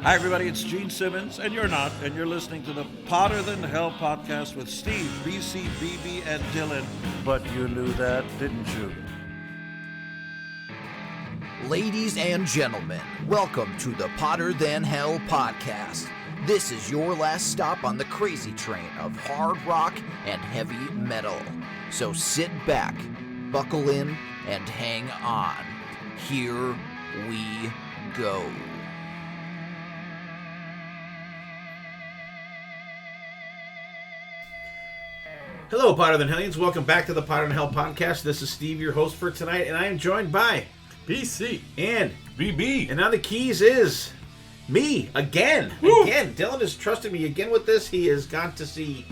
Hi, everybody. It's Gene Simmons, and you're not, and you're listening to the Potter Than Hell podcast with Steve, BC, BB, and Dylan. But you knew that, didn't you? Ladies and gentlemen, welcome to the Potter Than Hell podcast. This is your last stop on the crazy train of hard rock and heavy metal. So sit back, buckle in, and hang on. Here we go. Hello, Potter Than Hellions. Welcome back to the Potter Than Hell podcast. This is Steve, your host for tonight, and I am joined by BC and BB. And on the keys is me again. Woo. Again, Dylan has trusted me again with this. He has gone to see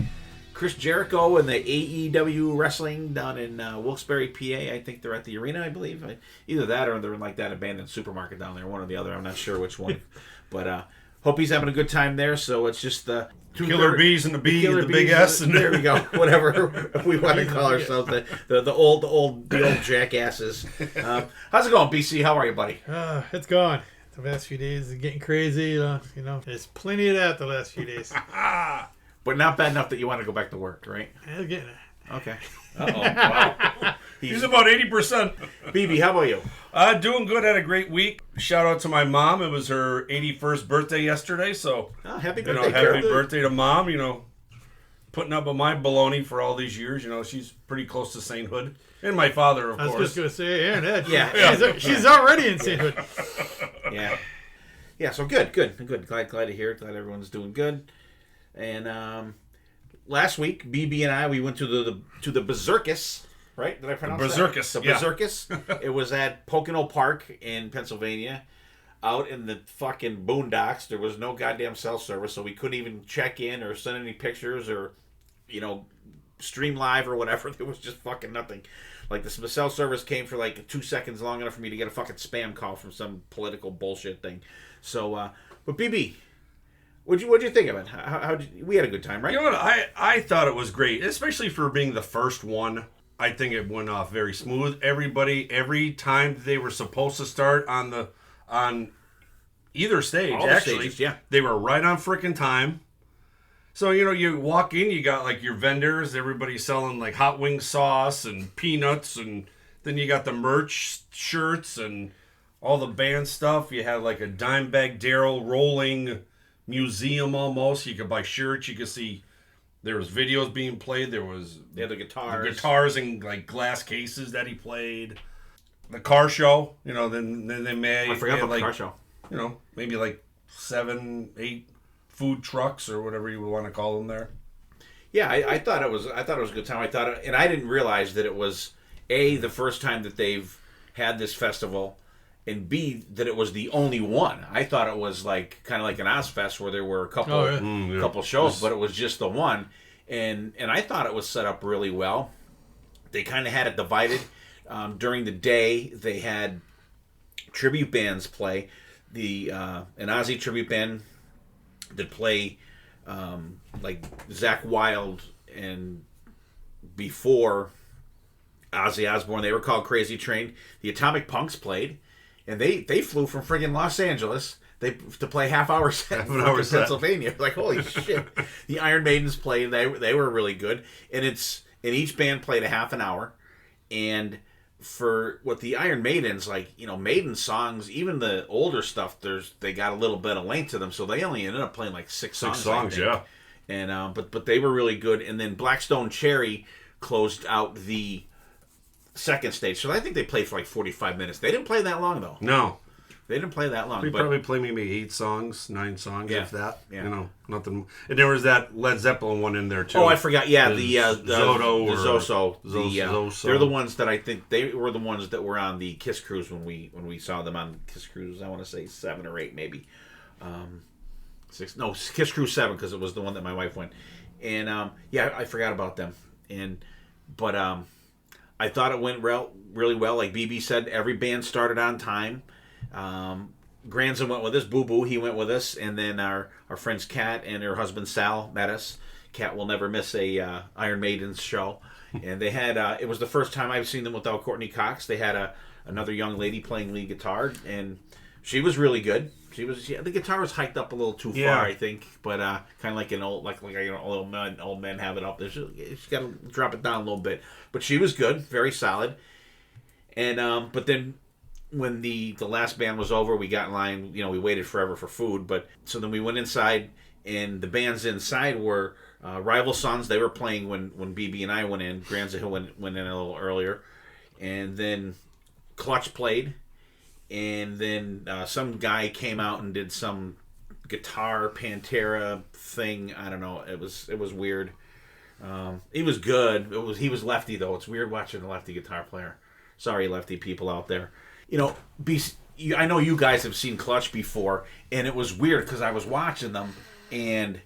Chris Jericho and the AEW wrestling down in Wilkes-Barre, PA. I think they're at the arena, I believe. Either that or they're in like that abandoned supermarket down there, one or the other. I'm not sure which one. But hope he's having a good time there. So it's just the Killer Bees and the B and the big S. And there we go. Whatever we want to call ourselves. The old jackasses. How's it going, BC? How are you, buddy? It's gone. The last few days is getting crazy. There's plenty of that the last few days. But not bad enough that you want to go back to work, right? It's getting it. Okay. Uh-oh. Wow. He's about 80%. BB, how about you? Doing good. Had a great week. Shout out to my mom. It was her 81st birthday yesterday, so happy birthday, happy birthday to Mom. Putting up with my baloney for all these years. She's pretty close to sainthood, and my father, of course. I was just gonna say, Aaron, yeah. She's already in sainthood. Yeah. Yeah. So good. Glad to hear it. Glad everyone's doing good. And last week, BB and I, we went to the Berserkus. Right? Did I pronounce Berserkus, that? The yeah. Berserkus. It was at Pocono Park in Pennsylvania, out in the fucking boondocks. There was no goddamn cell service, so we couldn't even check in or send any pictures or, stream live or whatever. There was just fucking nothing. Like, the cell service came for like 2 seconds, long enough for me to get a fucking spam call from some political bullshit thing. So, but BB, what'd you think of it? How we had a good time, right? You know what? I thought it was great, especially for being the first one. I think it went off very smooth. Every time they were supposed to start on either stage, All actually, the stages, yeah. They were right on frickin' time. So, you walk in, you got like your vendors, everybody selling like hot wing sauce and peanuts, and then you got the merch shirts and all the band stuff. You had like a Dimebag Darrell rolling museum almost. You could buy shirts, you could see. There was videos being played. They had the guitars in like glass cases that he played. The car show, then they made. I forgot about like, the car show. Maybe like 7, 8 food trucks or whatever you would want to call them there. Yeah, I thought it was a good time. And I didn't realize that it was A, the first time that they've had this festival, and B, that it was the only one. I thought it was like kind of like an Ozfest where there were a couple shows, but it was just the one. And I thought it was set up really well. They kind of had it divided. During the day, they had tribute bands play. An Ozzy tribute band that play like Zakk Wylde, and before Ozzy Osbourne, they were called Crazy Train. The Atomic Punks played. And they flew from friggin' Los Angeles to play half-hour set in Pennsylvania. Like, holy shit. The Iron Maidens played. They were really good. And each band played a half an hour. And for what the Iron Maidens, like, Maiden songs, even the older stuff, they got a little bit of length to them. So they only ended up playing like six songs, yeah. And but they were really good. And then Blackstone Cherry closed out the second stage. So I think they played for like 45 minutes. They didn't play that long, though. No. They didn't play that long. They probably played maybe 8 songs, 9 songs, Yeah. if that. Yeah. Nothing. And there was that Led Zeppelin one in there, too. Oh, I forgot. Yeah, the the Zoso. Zoso. They're the ones that I think they were the ones that were on the Kiss Cruise when we saw them on Kiss Cruise. I want to say 7 or 8, maybe. 6. No, Kiss Cruise 7, because it was the one that my wife went. And I forgot about them. But I thought it went really well. Like BB said, every band started on time. Granson went with us. Boo Boo, he went with us. And then our friends Kat and her husband Sal met us. Kat will never miss a Iron Maiden's show. And they had, it was the first time I've seen them without Courtney Cox. They had another young lady playing lead guitar. And she was really good. The guitar was hiked up a little too far, I think, but kind of like an old, like old men have it up. She's got to drop it down a little bit. But she was good, very solid. And but then when the last band was over, we got in line. We waited forever for food. But so then we went inside, and the bands inside were Rival Sons. They were playing when BB and I went in. Granza Hill went in a little earlier, and then Clutch played. And then some guy came out and did some guitar Pantera thing. I don't know. It was weird. He was good. He was lefty though. It's weird watching a lefty guitar player. Sorry, lefty people out there. I know you guys have seen Clutch before, and it was weird because I was watching them, and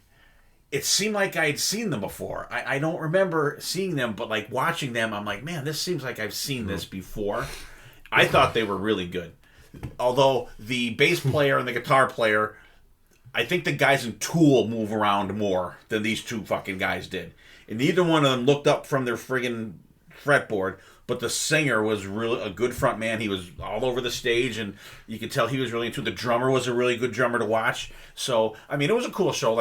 it seemed like I had seen them before. I don't remember seeing them, but like watching them, I'm like, man, this seems like I've seen this before. I thought they were really good. Although the bass player and the guitar player, I think the guys in Tool move around more than these two fucking guys did. And neither one of them looked up from their friggin' fretboard, but the singer was really a good front man. He was all over the stage, and you could tell he was really into it. The drummer was a really good drummer to watch. So, I mean, it was a cool show.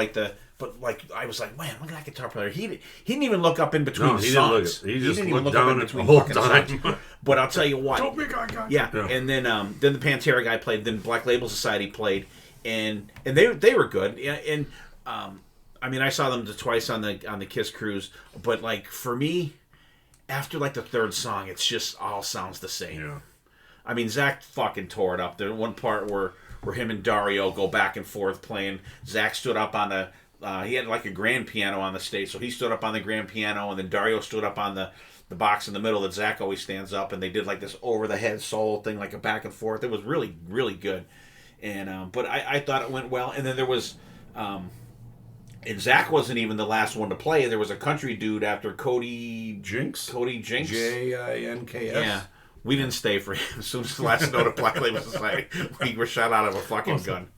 But I was like, man, look at that guitar player. He didn't even look up in between songs. He just didn't even looked look up down in the between whole fucking time. songs. But I'll tell you what. Don't make eye contact. Yeah, and then the Pantera guy played. Then Black Label Society played, and they were good. And I mean, I saw them twice on the Kiss cruise. But like for me, after like the third song, it's just all sounds the same. Yeah. I mean, Zach fucking tore it up. There's one part where him and Dario go back and forth playing. Zach stood up on the. He had like a grand piano on the stage, so he stood up on the grand piano, and then Dario stood up on the box in the middle that Zach always stands up, and they did like this over the head solo thing, like a back and forth. It was really, really good. And but I thought it went well. And then there was and Zach wasn't even the last one to play. There was a country dude after Cody Jinks. Jinks. Yeah. We didn't stay for him. As soon as the last note of Black Label Society, we were shot out of a fucking gun.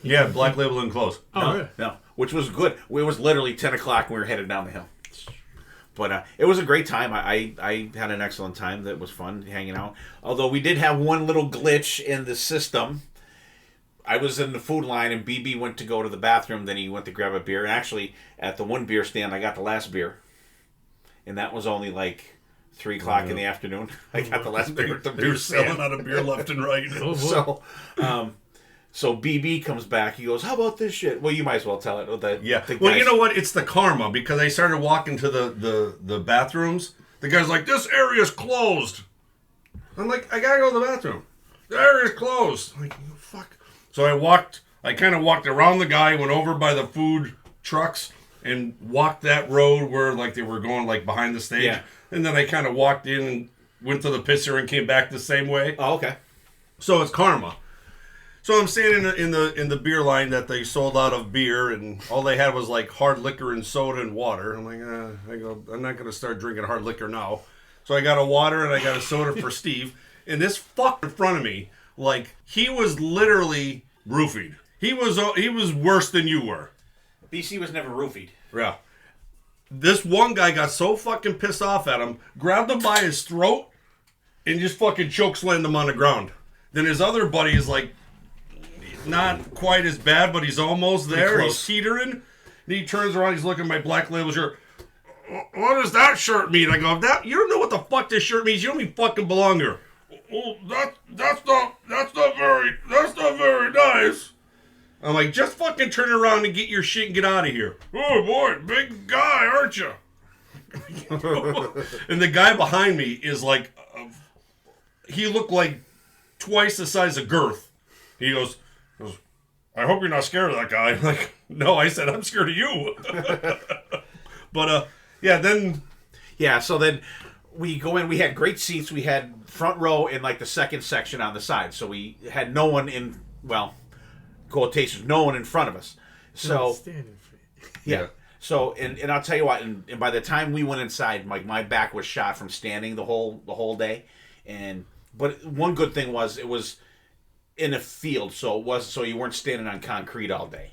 Yeah, Black Label and close. No, which was good. It was literally 10 o'clock when we were headed down the hill. But it was a great time. I had an excellent time. That was fun hanging out. Although we did have one little glitch in the system. I was in the food line, and BB went to go to the bathroom. Then he went to grab a beer. And actually, at the one beer stand, I got the last beer. And that was only like 3 o'clock in the afternoon. I got the last beer at the beer stand. Selling out of beer left and right. So BB comes back. He goes, "How about this shit?" Well, you might as well tell it. Well, you know what? It's the karma, because I started walking to the bathrooms. The guy's like, "This area's closed." I'm like, "I gotta go to the bathroom. The area's closed." I'm like, oh, fuck. So I kind of walked around the guy, went over by the food trucks, and walked that road where like they were going like behind the stage. Yeah. And then I kind of walked in and went to the pisser and came back the same way. Oh, okay. So it's karma. So I'm standing in the beer line that they sold out of beer, and all they had was like hard liquor and soda and water. I'm like, I'm not gonna start drinking hard liquor now. So I got a water and I got a soda for Steve. And this fuck in front of me, like he was literally roofied. He was worse than you were. BC was never roofied. Yeah. This one guy got so fucking pissed off at him, grabbed him by his throat, and just fucking chokeslammed him on the ground. Then his other buddy is like, not quite as bad, but he's almost there. He's teetering. And he turns around, he's looking at my Black Label shirt. What does that shirt mean? I go, you don't know what the fuck this shirt means. You don't even fucking belong here. Oh, that's not very nice. I'm like, just fucking turn around and get your shit and get out of here. Oh boy, big guy, aren't you? And the guy behind me is like, he looked like twice the size of Girth. He goes, I hope you're not scared of that guy. I'm like, no, I said I'm scared of you. But so then we go in. We had great seats. We had front row in like the second section on the side. So we had no one in, well, quotations, no one in front of us. So yeah. So and I'll tell you what. And by the time we went inside, my back was shot from standing the whole day. But one good thing was it was in a field, so you weren't standing on concrete all day.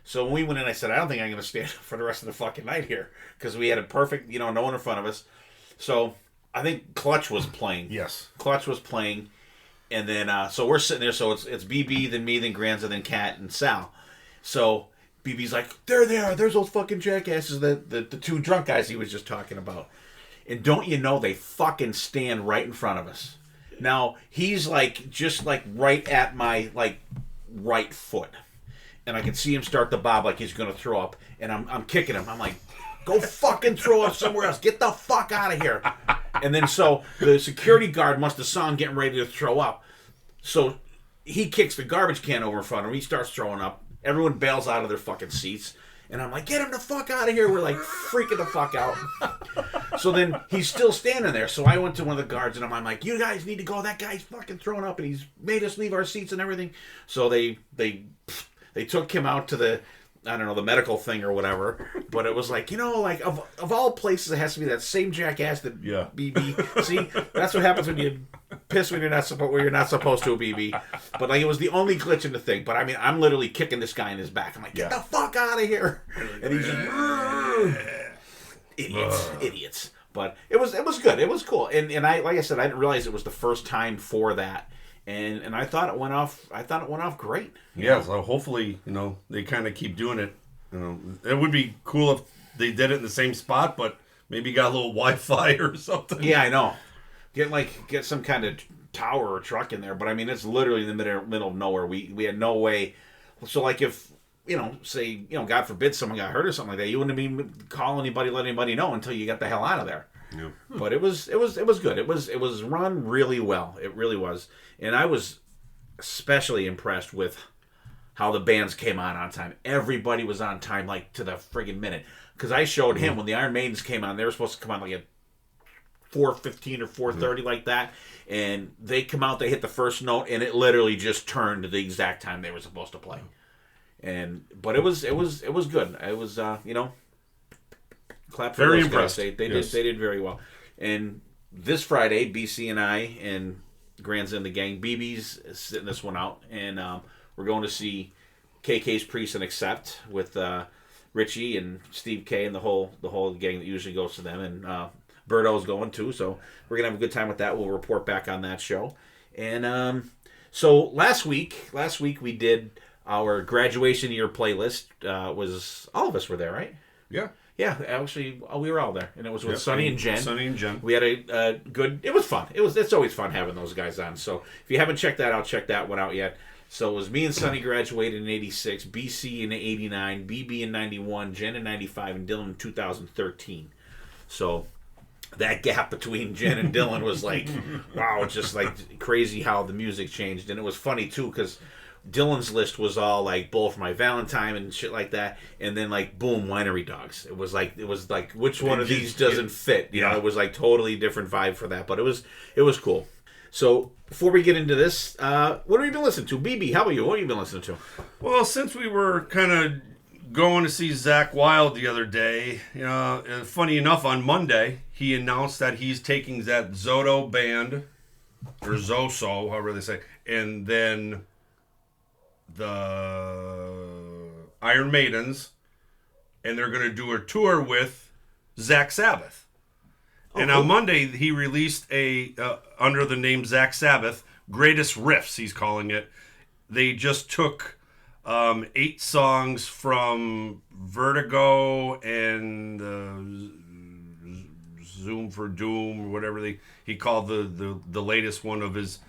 So when we went in, I said, I don't think I'm going to stand for the rest of the fucking night here, because we had a perfect, no one in front of us. So I think Clutch was playing. Yes. Clutch was playing, And then, so we're sitting there. So it's BB, then me, then Granza, then Kat, and Sal. So BB's like, there they are. There's those fucking jackasses, the two drunk guys he was just talking about. And don't you know, they fucking stand right in front of us. Now, he's like, just like right at my, like, right foot. And I can see him start to bob like he's going to throw up. And I'm kicking him. I'm like, go fucking throw up somewhere else. Get the fuck out of here. And then so the security guard must have saw him getting ready to throw up. So he kicks the garbage can over in front of him. He starts throwing up. Everyone bails out of their fucking seats. And I'm like, get him the fuck out of here. We're like freaking the fuck out. So then he's still standing there. So I went to one of the guards and I'm like, you guys need to go. That guy's fucking throwing up and he's made us leave our seats and everything. So they took him out to the, I don't know, the medical thing or whatever. But it was like, you know, like of all places, it has to be that same jackass that BB. See, that's what happens when you piss when you're not supposed to, BB. But like, it was the only glitch in the thing. But I mean, I'm literally kicking this guy in his back. I'm like, get the fuck out of here! And he's just idiots. But it was good. It was cool. And I, like I said, I didn't realize it was the first time for that. And I thought it went off. I thought it went off great. Yeah. So hopefully, you know, they kind of keep doing it. You know, it would be cool if they did it in the same spot, but maybe got a little Wi-Fi or something. Yeah, I know. Get some kind of tower or truck in there. But I mean, it's literally in the middle of nowhere. We had no way. So like if, you know, say, you know, God forbid someone got hurt or something like that, you wouldn't be calling anybody, let anybody know until you got the hell out of there. Yeah. But it was good. It was run really well. It really was. And I was especially impressed with how the bands came on time. Everybody was on time, like to the friggin' minute. Because I showed him when the Iron Maidens came on, they were supposed to come on like at 4:15 or 4:30 like that. And they come out, they hit the first note, and it literally just turned to the exact time they were supposed to play. But it was good. It was you know, clap for very those impressed. Guys. They did very well. And this Friday, BC and I and Grands and the gang, BB's sitting this one out, and we're going to see KK's Priest and Accept with Richie and Steve K and the whole gang that usually goes to them, and Berto's going too. So we're gonna have a good time with that. We'll report back on that show. And so last week we did our graduation year playlist. Was all of us were there, right? Yeah. Yeah, actually, we were all there, and it was with Sonny and Jen. Sonny and Jen. We had a good. It was fun. It's always fun having those guys on. So if you haven't checked that out, check that one out yet. So it was me and Sonny graduated in '86, BC in '89, BB in '91, Jen in '95, and Dylan in 2013. So that gap between Jen and Dylan was like, wow, it's just like crazy how the music changed, and it was funny too because Dylan's list was all like Bull for My Valentine and shit like that, and then like boom, Winery Dogs. It was like which one of these doesn't fit? You know, it was like totally different vibe for that, but it was cool. So before we get into this, what have you been listening to? BB, how about you? What have you been listening to? Well, since we were kind of going to see Zakk Wylde the other day, you know, funny enough, on Monday he announced that he's taking that Zoto band or Zoso, however they say, and then the Iron Maidens, and they're going to do a tour with Black Sabbath. And on Monday, he released a under the name Black Sabbath, Greatest Riffs, he's calling it. They just took 8 songs from Vertigo and Zoom for Doom, or whatever he called the latest one of his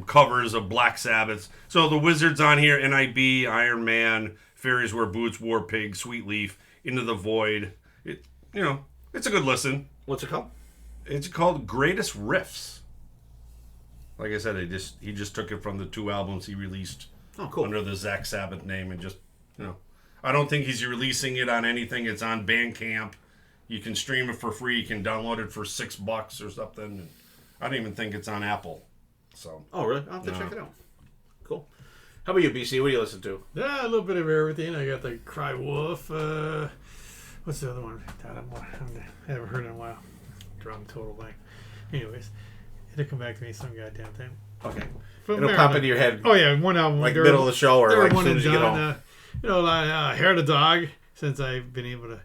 covers of Black Sabbath. So the Wizards on here, NIB, Iron Man, Fairies Wear Boots, War Pig, Sweet Leaf, Into the Void. It's a good listen. What's it called? It's called Greatest Riffs. Like I said, he just took it from the 2 albums he released under the Black Sabbath name, and just, I don't think he's releasing it on anything. It's on Bandcamp. You can stream it for free. You can download it for $6 or something. I don't even think it's on Apple. So. Oh, really? I'll have to check it out. Cool. How about you, BC? What do you listen to? Yeah, a little bit of everything. I got the Cry Wolf. What's the other one? I haven't heard in a while. Drum total blank. Anyways, it'll come back to me some goddamn time. Okay. From It'll pop into your head. Oh yeah, one album. Like middle of the show or like as soon as you get home. Hair of the Dog. Since I've been able to,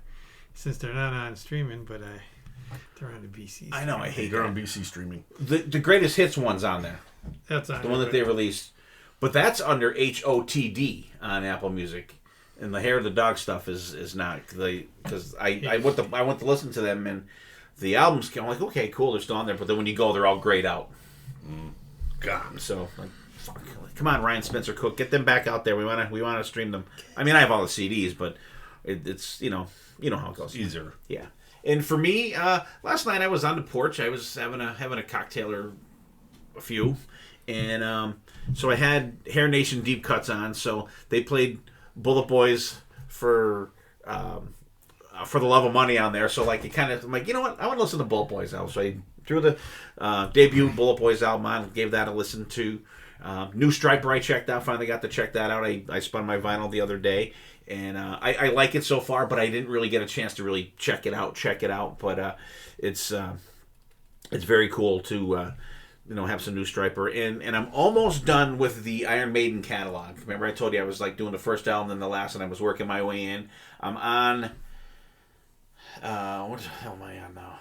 since they're not on streaming, but They're on the BC. I know, I hate They're that. on BC streaming. The greatest hits one's on there. That's on The one that they released. But that's under HOTD on Apple Music. And the Hair of the Dog stuff is not. Because I went to listen to them, and the albums came. I'm like, okay, cool, they're still on there. But then when you go, they're all grayed out. God. So, like, fuck. Come on, Ryan Spencer Cook. Get them back out there. We want to stream them. I mean, I have all the CDs, but it's, you know how it goes. Easier. Yeah. And for me, last night I was on the porch. I was having a cocktail or a few. And so I had Hair Nation Deep Cuts on. So they played Bullet Boys for the Love of Money on there. So like I'm like, you know what? I want to listen to Bullet Boys album. So I threw the debut Bullet Boys album on, gave that a listen to. New Striper I checked out. Finally got to check that out. I spun my vinyl the other day. And I like it so far, but I didn't really get a chance to really check it out. But it's very cool to have some New Striper. And I'm almost done with the Iron Maiden catalog. Remember I told you I was like doing the first album and the last, and I was working my way in. I'm on what the hell am I on now?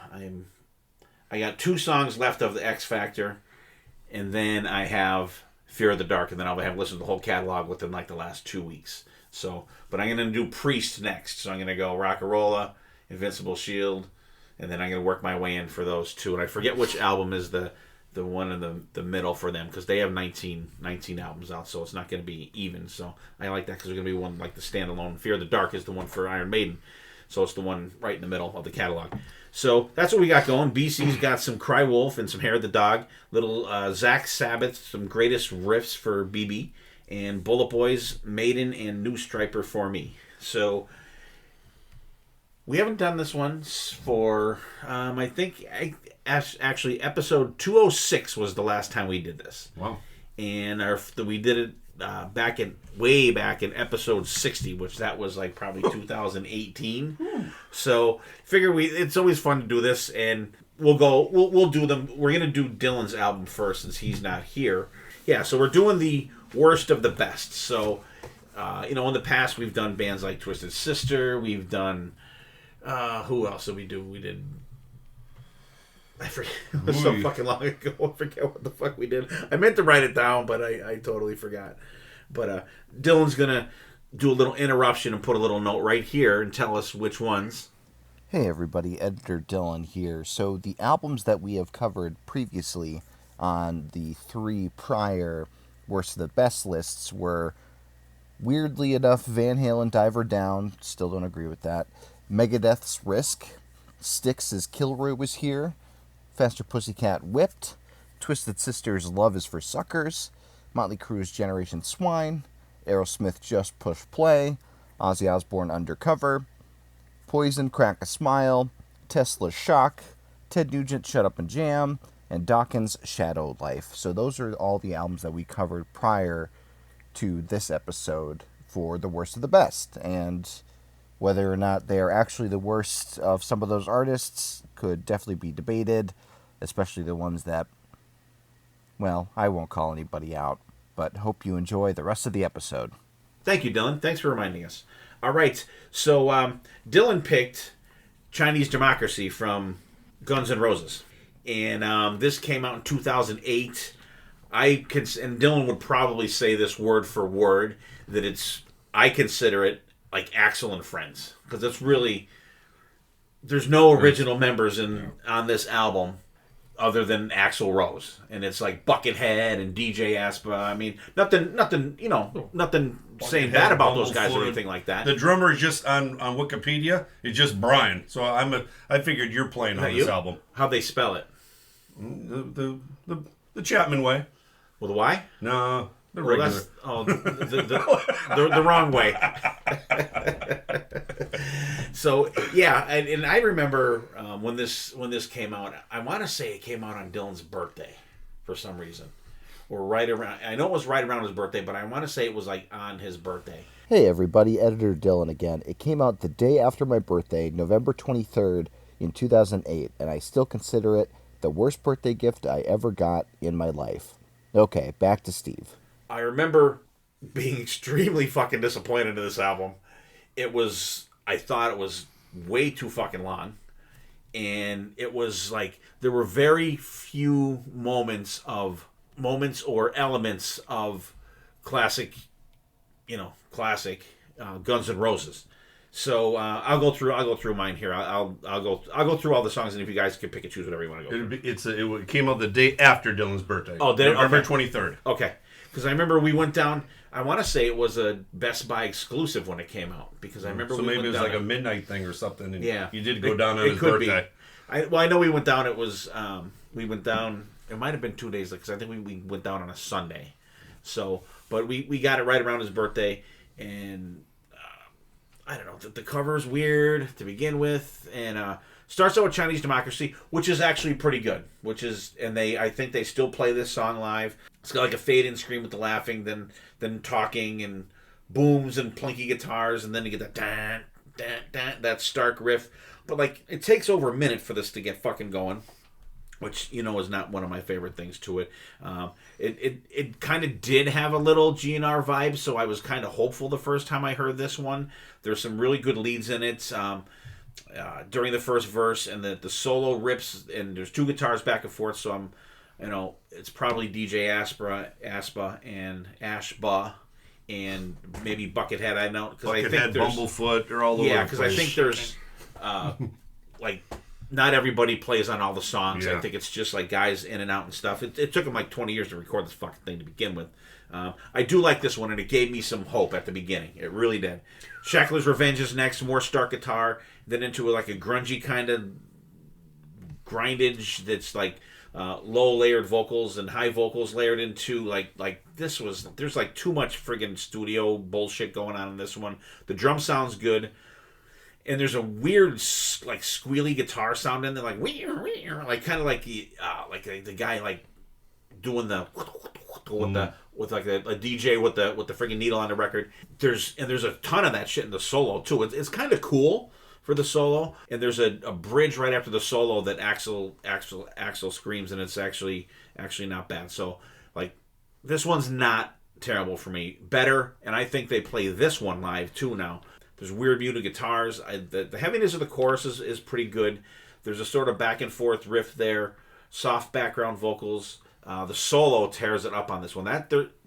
I got 2 songs left of the X Factor, and then I have Fear of the Dark, and then I'll have listened to the whole catalog within like the last 2 weeks. So, but I'm going to do Priest next. So I'm going to go Rock-a-Rolla, Invincible Shield, and then I'm going to work my way in for those 2. And I forget which album is the one in the middle for them, because they have 19 albums out, so it's not going to be even. So I like that, because there's going to be one like the standalone. Fear of the Dark is the one for Iron Maiden. So it's the one right in the middle of the catalog. So that's what we got going. BC's got some Cry Wolf and some Hair of the Dog. Little Black Sabbath, some greatest riffs for BB. And Bullet Boys, Maiden, and New Striper for me. So we haven't done this one for, I think, actually episode 206 was the last time we did this. Wow. And we did it way back in episode 60, which that was like probably 2018. So figure it's always fun to do this, and we'll do them. We're gonna do Dylan's album first since he's not here. Yeah, so we're doing the worst of the best. So in the past we've done bands like Twisted Sister. We've done who else did we do? We did. I forget. It was so fucking long ago. I forget what the fuck we did. I meant to write it down, but I totally forgot. But Dylan's going to do a little interruption and put a little note right here and tell us which ones. Hey everybody, Editor Dylan here. So the albums that we have covered previously on the 3 prior Worst of the Best lists were, weirdly enough, Van Halen Diver Down. Still don't agree with that. Megadeth's Risk. Styx's Kilroy Was Here. Faster Pussycat Whipped, Twisted Sister's Love Is for Suckers, Motley Crue's Generation Swine, Aerosmith Just Push Play, Ozzy Osbourne Undercover, Poison Crack a Smile, Tesla's Shock, Ted Nugent Shut Up and Jam, and Dawkins Shadow Life. So those are all the albums that we covered prior to this episode for the worst of the best. And whether or not they are actually the worst of some of those artists could definitely be debated, especially the ones that, well, I won't call anybody out, but hope you enjoy the rest of the episode. Thank you, Dylan. Thanks for reminding us. All right, so Dylan picked Chinese Democracy from Guns N' Roses. And this came out in 2008. And Dylan would probably say this word for word, that I consider it like Axl and Friends. Because it's really, there's no original members on this album other than Axl Rose. And it's like Buckethead and DJ Aspa. I mean, nothing saying bad about those guys or anything like that. The drummer is just on Wikipedia. It's just Brian. So I figured you're playing on this album. How'd they spell it? The Chapman way. With a Y? No, the regular. The wrong way. So yeah, and I remember when this came out. I want to say it came out on Dylan's birthday for some reason, or right around. I know it was right around his birthday, but I want to say it was like on his birthday. Hey everybody, Editor Dylan again. It came out the day after my birthday, November 23rd in 2008, and I still consider it the worst birthday gift I ever got in my life. Okay, back to Steve. I remember being extremely fucking disappointed in this album. I thought it was way too fucking long. and it was like there were very few moments or elements of classic Guns N' Roses. So I'll go through mine here. I'll go through all the songs, and if you guys can pick and choose whatever you want to go through. It came out the day after Dylan's birthday. Oh, did it? November Okay. 23rd. Okay, because I remember we went down. I want to say it was a Best Buy exclusive when it came out, because I remember So we maybe went it was down like a midnight thing or something. And Yeah. you did go down on It his could birthday. be. I know we went down. It was we went down. It might have been 2 days, because I think we went down on a Sunday. So, but we got it right around his birthday, and I don't know. The cover is weird to begin with, and starts out with Chinese Democracy, which is actually pretty good. I think they still play this song live. It's got like a fade-in scream with the laughing, then talking and booms and plinky guitars, and then you get that dan dan dan, that Stark riff. But like it takes over a minute for this to get fucking going, which is not one of my favorite things to it. It kind of did have a little GNR vibe, so I was kind of hopeful the first time I heard this one. There's some really good leads in it during the first verse, and the solo rips, and there's two guitars back and forth. So I'm, it's probably DJ Aspa and Ashba, and maybe Buckethead. I know because I think Buckethead, there's Bumblefoot, or all the way. yeah, because I think there's like. Not everybody plays on all the songs. Yeah. I think it's just like guys in and out and stuff. It took them like 20 years to record this fucking thing to begin with. I do like this one, and it gave me some hope at the beginning. It really did. Shackler's Revenge is next, more stark guitar, then into like a grungy kind of grindage that's like low layered vocals and high vocals layered into like this was. There's like too much friggin' studio bullshit going on in this one. The drum sounds good. And there's a weird, like, squealy guitar sound in there, like, like kind of like the guy like doing the with like a DJ with the friggin' needle on the record. There's a ton of that shit in the solo too. It's kind of cool for the solo, and there's a bridge right after the solo that Axl screams, and it's actually not bad. So like this one's not terrible for me. Better, and I think they play this one live too now. There's weird muted guitars. The heaviness of the chorus is pretty good. There's a sort of back and forth riff there. Soft background vocals. The solo tears it up on this one.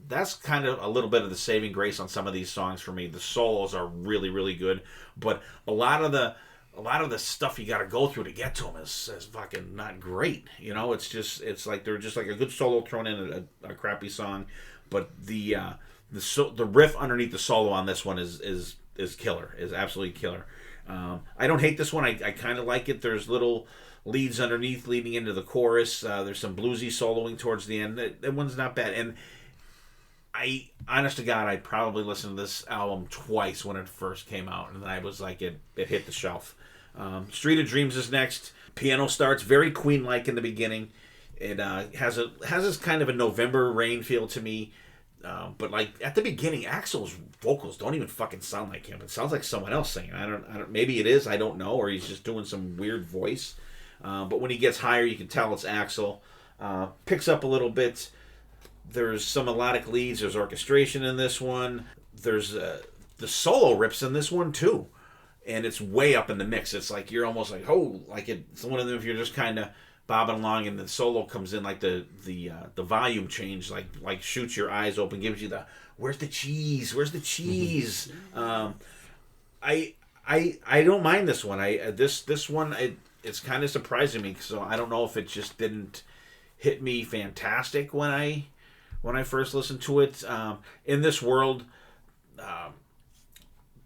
That's kind of a little bit of the saving grace on some of these songs for me. The solos are really, really good, but a lot of the stuff you got to go through to get to them is fucking not great. It's like they're just like a good solo thrown in a crappy song, but the riff underneath the solo on this one is killer, is absolutely killer. I don't hate this one. I kind of like it. There's little leads underneath leading into the chorus. There's some bluesy soloing towards the end. That one's not bad. And honest to God, I probably listened to this album twice when it first came out, and I was like, it hit the shelf. Street of Dreams is next. Piano starts very Queen-like in the beginning. It has this kind of a November Rain feel to me. But like at the beginning, Axl's vocals don't even fucking sound like him. It sounds like someone else singing. I don't. Maybe it is. I don't know. Or he's just doing some weird voice. But when he gets higher, you can tell it's Axl. Picks up a little bit. There's some melodic leads. There's orchestration in this one. There's the solo rips in this one too, and it's way up in the mix. It's like you're almost like it's one of them if you're just kind of bobbing along, and the solo comes in like the volume change like shoots your eyes open, gives you the where's the cheese I don't mind this one. This one it's kind of surprising me, so I don't know if it just didn't hit me fantastic when I first listened to it. In This World,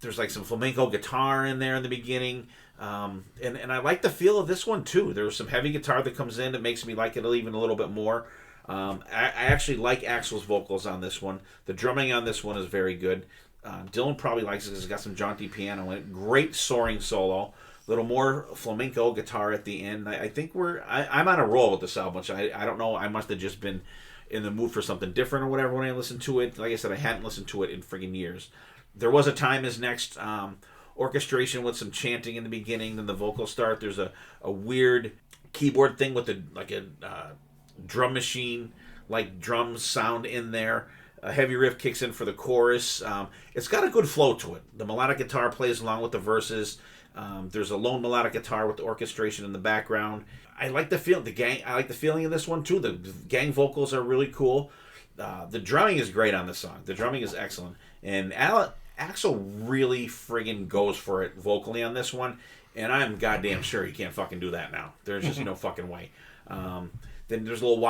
there's like some flamenco guitar in there in the beginning. And I like the feel of this one too. There's some heavy guitar that comes in that makes me like it even a little bit more. I actually like Axl's vocals on this one. The drumming on this one is very good. Dylan probably likes it because it's got some jaunty piano in it. Great soaring solo. A little more flamenco guitar at the end. I think I'm on a roll with this album. I don't know. I must have just been in the mood for something different or whatever when I listened to it. Like I said, I hadn't listened to it in friggin' years. There Was a Time is next. Orchestration with some chanting in the beginning, then the vocals start. There's a weird keyboard thing with a drum machine, like drums sound in there. A heavy riff kicks in for the chorus. It's got a good flow to it. The melodic guitar plays along with the verses. There's a lone melodic guitar with the orchestration in the background. I like the feel. I like the feeling of this one too. The gang vocals are really cool. The drumming is great on this song. The drumming is excellent, and Axl really friggin' goes for it vocally on this one. And I'm goddamn sure he can't fucking do that now. There's just no fucking way. Then there's a little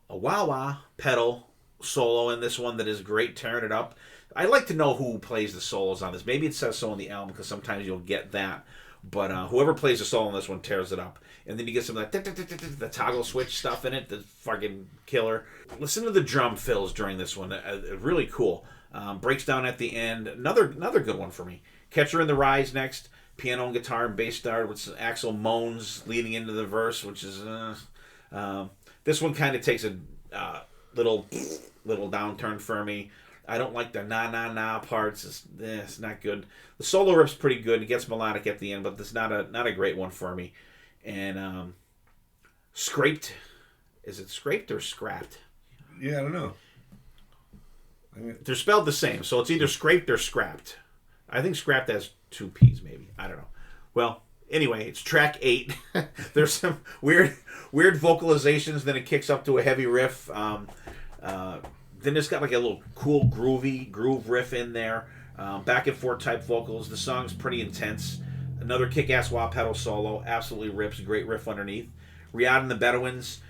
wah-wah pedal solo in this one that is great, tearing it up. I'd like to know who plays the solos on this. Maybe it says so on the album, because sometimes you'll get that. But whoever plays the solo on this one tears it up. And then you get some of that the toggle switch stuff in it, the fucking killer. Listen to the drum fills during this one. Really cool. Breaks down at the end. Another good one for me. Catcher in the Rise next. Piano and guitar and bass start with some Axl moans leading into the verse, which is this one kind of takes a little downturn for me. I don't like the na parts. It's not good. The solo riff's pretty good. It gets melodic at the end, but it's not a great one for me. And Scraped, is it scraped or scrapped? Yeah, I don't know. They're spelled the same, so it's either scraped or scrapped. I think scrapped has 2 P's, maybe. I don't know. Well, anyway, it's track 8. There's some weird vocalizations. Then it kicks up to a heavy riff. Then it's got like a little cool groove riff in there. Back and forth type vocals. The song's pretty intense. Another kick-ass wah pedal solo. Absolutely rips. Great riff underneath. Riyadh and the Bedouins.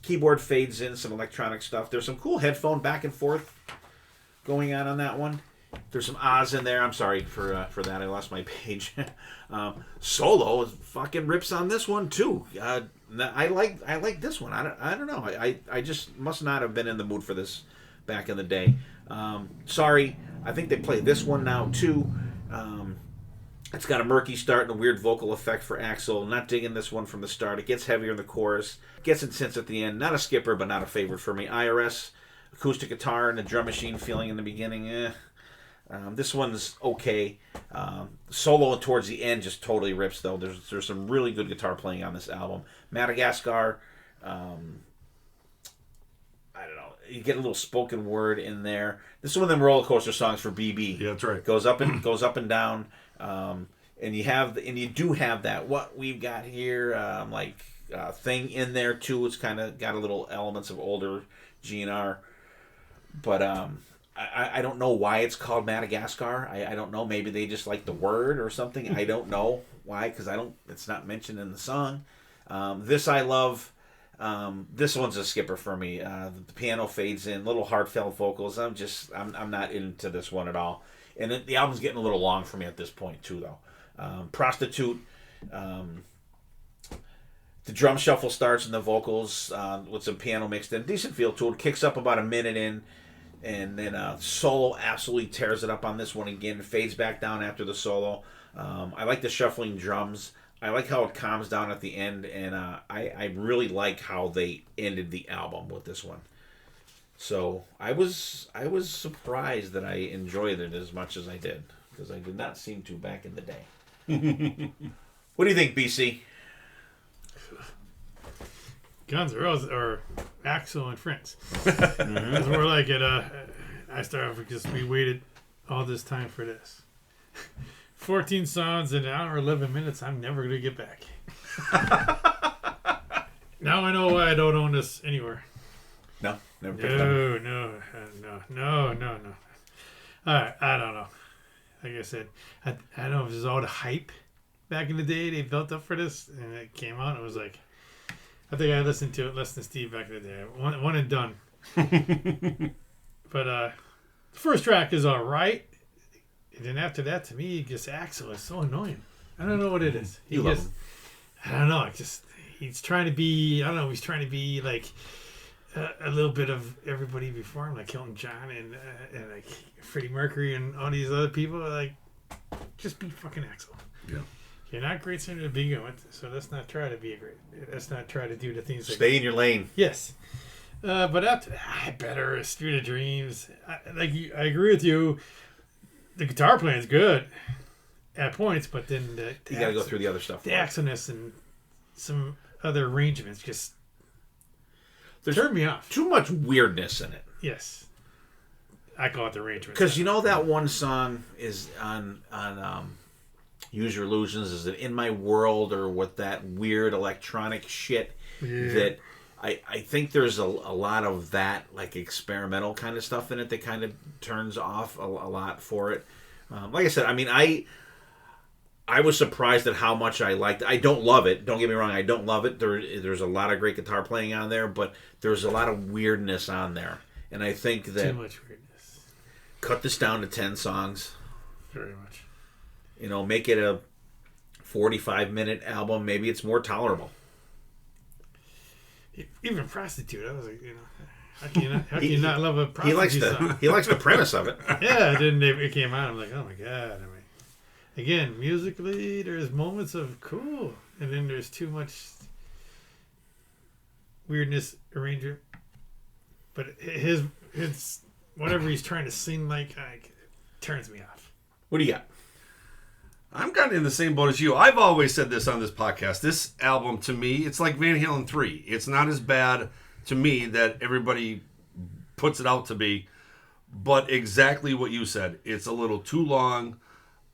Keyboard fades in. Some electronic stuff. There's some cool headphone back and forth going on that one. There's some ahs in there. I'm sorry for that. I lost my page. Solo fucking rips on this one too. I like this one. I don't know. I just must not have been in the mood for this back in the day. Sorry. I think they play this one now too. It's got a murky start and a weird vocal effect for Axl. Not digging this one from the start. It gets heavier in the chorus. Gets intense at the end. Not a skipper, but not a favorite for me. IRS, acoustic guitar and a drum machine feeling in the beginning. This one's okay. Solo towards the end just totally rips, though. There's some really good guitar playing on this album. Madagascar, I don't know. You get a little spoken word in there. This is one of them roller coaster songs for BB. Yeah, that's right. Goes up and down. And you do have that what we've got here thing in there too. It's kind of got a little elements of older GNR, but I don't know why it's called Madagascar. I don't know. Maybe they just like the word or something. I don't know why, because it's not mentioned in the song. This I love. This one's a skipper for me. The piano fades in, little heartfelt vocals. I'm not into this one at all. And the album's getting a little long for me at this point too, though. Prostitute. The drum shuffle starts and the vocals with some piano mixed in. Decent feel to it. Kicks up about a minute in. And then solo absolutely tears it up on this one again. Fades back down after the solo. I like the shuffling drums. I like how it calms down at the end. And I really like how they ended the album with this one. So I was surprised that I enjoyed it as much as I did. Because I did not seem to back in the day. What do you think, BC? Guns N' Roses or Axl and Friends. Because we're like I started because we waited all this time for this. 14 songs in an hour 11 minutes. I'm never gonna get back. Now I know why I don't own this anywhere. No, never picked it up. No. I don't know. Like I said, I don't know if it was all the hype back in the day they built up for this, and it came out. And it was like, I think I listened to it less than Steve back in the day. One and done. But the first track is all right, and then after that, to me, just Axl is so annoying. I don't know what it is. You love him. I don't know. He's trying to be. I don't know. He's trying to be like a little bit of everybody before him, like Elton John and like Freddie Mercury and all these other people. Like, just be fucking Axl. Yeah. You're not a great singer to begin with, so let's not try to be a great. Let's not try to do the things. Stay in your lane. Yes. But after that, better Street of Dreams. I agree with you. The guitar playing is good at points, but then You got to go through the other stuff. The accentness and some other arrangements just There's turned me off. Too much weirdness in it. Yes. I call it the arrangement. Because you know that one song is on Use Your Illusions, is it In My World, or with that weird electronic shit that I think there's a lot of that, like, experimental kind of stuff in it that kind of turns off a lot for it. Like I said, I mean, I was surprised at how much I liked it. I don't love it. Don't get me wrong, I don't love it. There's a lot of great guitar playing on there, but there's a lot of weirdness on there. And I think that... Too much weirdness. Cut this down to 10 songs. Very much. You know, make it a 45-minute album. Maybe it's more tolerable. Even Prostitute, I was like, how can you not love a Prostitute song? He likes the premise of it. Yeah, then it came out. I'm like, oh my god. I mean, again, musically, there's moments of cool, and then there's too much weirdness arranger. But his whatever he's trying to sing like turns me off. What do you got? I'm kind of in the same boat as you. I've always said this on this podcast. This album, to me, it's like Van Halen 3. It's not as bad to me that everybody puts it out to be, but exactly what you said. It's a little too long.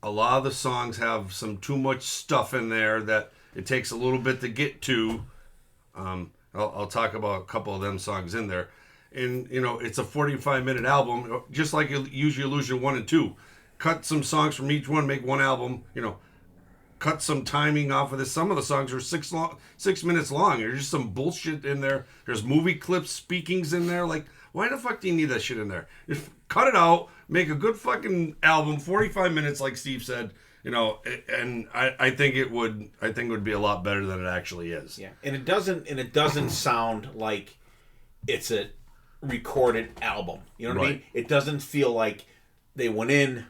A lot of the songs have some too much stuff in there that it takes a little bit to get to. I'll talk about a couple of them songs in there. And, it's a 45-minute album, just like Use Your Illusion 1 and 2. Cut some songs from each one, make one album, cut some timing off of this. Some of the songs are 6 minutes long. There's just some bullshit in there. There's movie clips, speakings in there. Like, why the fuck do you need that shit in there? Just cut it out, make a good fucking album, 45 minutes, like Steve said, and I think it would be a lot better than it actually is. Yeah. And it doesn't sound like it's a recorded album. You know what I mean? It doesn't feel like they went in,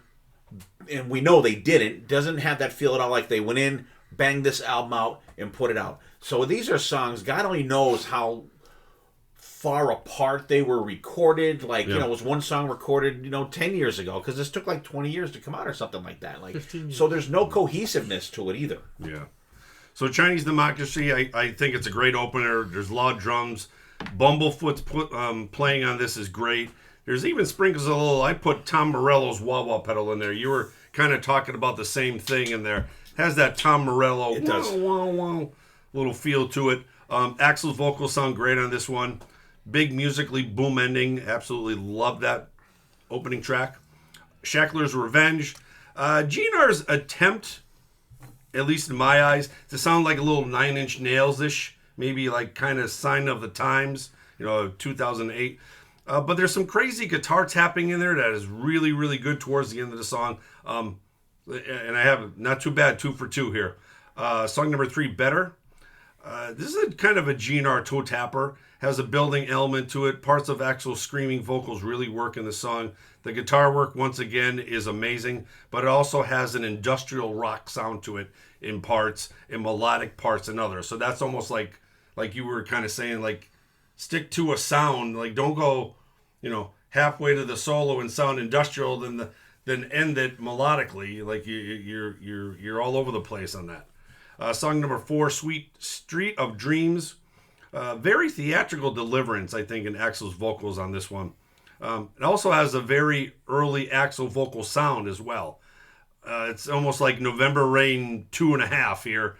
and we know they didn't. It doesn't have that feel at all like they went in, banged this album out, and put it out. So these are songs, God only knows how far apart they were recorded. Like, was one song recorded, 10 years ago, because this took like 20 years to come out or something like that. Like, 15 years. So there's no cohesiveness to it either. Yeah. So Chinese Democracy, I think it's a great opener. There's a lot of drums. Bumblefoot's playing on this is great. There's even sprinkles I put Tom Morello's wah-wah pedal in there. You were kind of talking about the same thing in there. Has that Tom Morello wah-wah little feel to it. Axl's vocals sound great on this one. Big musically boom ending. Absolutely love that opening track. Shackler's Revenge. GNR's attempt, at least in my eyes, to sound like a little Nine Inch Nails-ish. Maybe like kind of Sign of the Times, 2008. But there's some crazy guitar tapping in there that is really, really good towards the end of the song. And I have not too bad, 2 for 2 here. Song number 3, Better. This is kind of a GNR toe tapper. Has a building element to it. Parts of Axl's screaming vocals really work in the song. The guitar work, once again, is amazing. But it also has an industrial rock sound to it in parts and melodic parts in others. So that's almost like you were kind of saying, like, stick to a sound. Like, don't go, halfway to the solo and sound industrial, then end it melodically. Like you're all over the place on that. Song number 4, Sweet Street of Dreams. Very theatrical deliverance, I think, in Axl's vocals on this one. It also has a very early Axl vocal sound as well. It's almost like November Rain 2.5 here.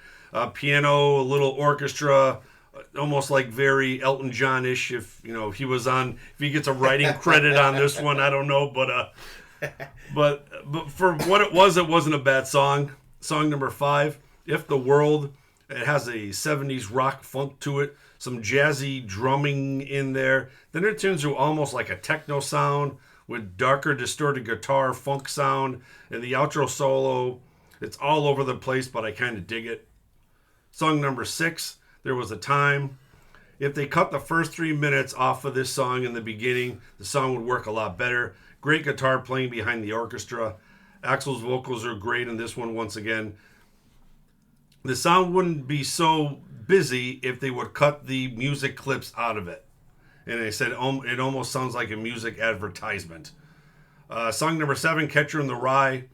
Piano, a little orchestra. Almost like very Elton John-ish. If he gets a writing credit on this one, I don't know, but for what it wasn't a bad song. Song number 5, If the World. It has a 70s rock funk to it, some jazzy drumming in there. Then it turns to almost like a techno sound with darker distorted guitar funk sound, and the outro solo. It's all over the place, but I kind of dig it. Song number 6. There Was a Time. If they cut the first 3 minutes off of this song in the beginning, the song would work a lot better. Great guitar playing behind the orchestra. Axl's vocals are great in this one once again. The sound wouldn't be so busy if they would cut the music clips out of it. And they said it almost sounds like a music advertisement. Song number 7, Catcher in the Rye.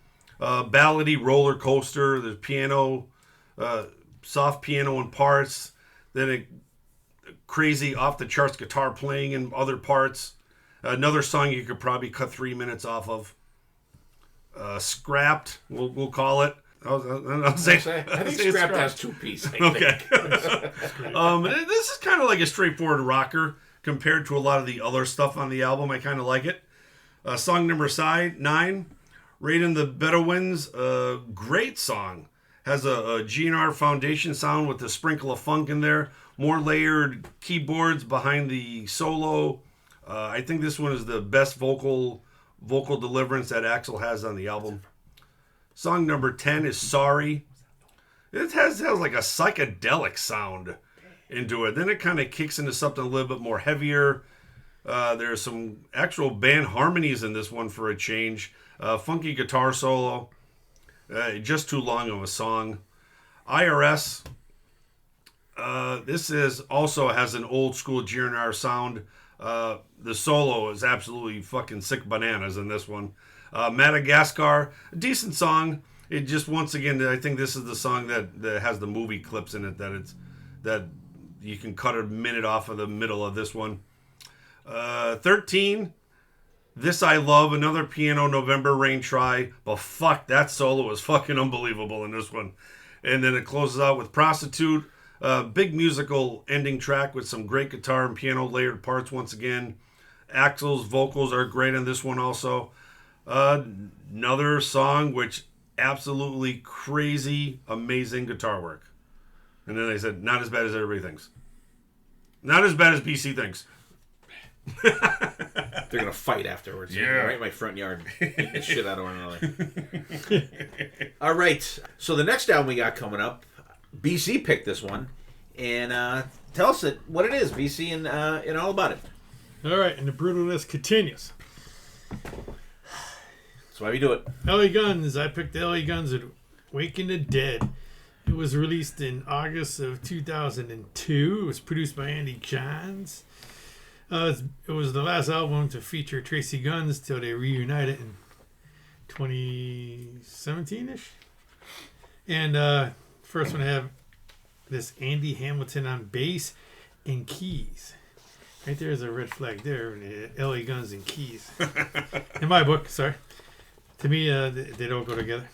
Ballady roller coaster. There's piano, soft piano in parts. Then a crazy off-the-charts guitar playing in other parts. Another song you could probably cut 3 minutes off of. Scrapped, we'll call it. I think Scrapped has 2 pieces. Okay. This is kind of like a straightforward rocker compared to a lot of the other stuff on the album. I kind of like it. Song number 9, Raiding the Bedouins. Great song. Has a GNR Foundation sound with a sprinkle of funk in there. More layered keyboards behind the solo. I think this one is the best vocal deliverance that Axl has on the album. Song number 10 is Sorry. It has like a psychedelic sound into it. Then it kind of kicks into something a little bit more heavier. There's some actual band harmonies in this one for a change. Funky guitar solo. Just too long of a song. IRS. This is also has an old school GNR sound. The solo is absolutely fucking sick bananas in this one. Madagascar, a decent song. It just, once again, I think this is the song that has the movie clips in it that you can cut a minute off of the middle of this one. 13, This I Love, another piano November Rain try, but fuck, that solo is fucking unbelievable in this one. And then it closes out with Prostitute, big musical ending track with some great guitar and piano layered parts once again. Axl's vocals are great in this one also. Another song which absolutely crazy, amazing guitar work. And then they said, not as bad as everybody thinks. Not as bad as BC thinks. They're going to fight afterwards. Yeah. Right in my front yard. Beat the shit out of one another. All right. So the next album we got coming up, BC picked this one. And tell us what it is, BC, and all about it. All right, and the brutalness continues. That's why we do it. LA Guns. I picked LA Guns at Waking the Dead. It was released in August of 2002. It was produced by Andy Johns. It was the last album to feature Tracy Guns till they reunited in 2017-ish. And first one to have this Andy Hamilton on bass and keys. Right there's a red flag there. LA Guns and keys. In my book, sorry. To me, they don't go together.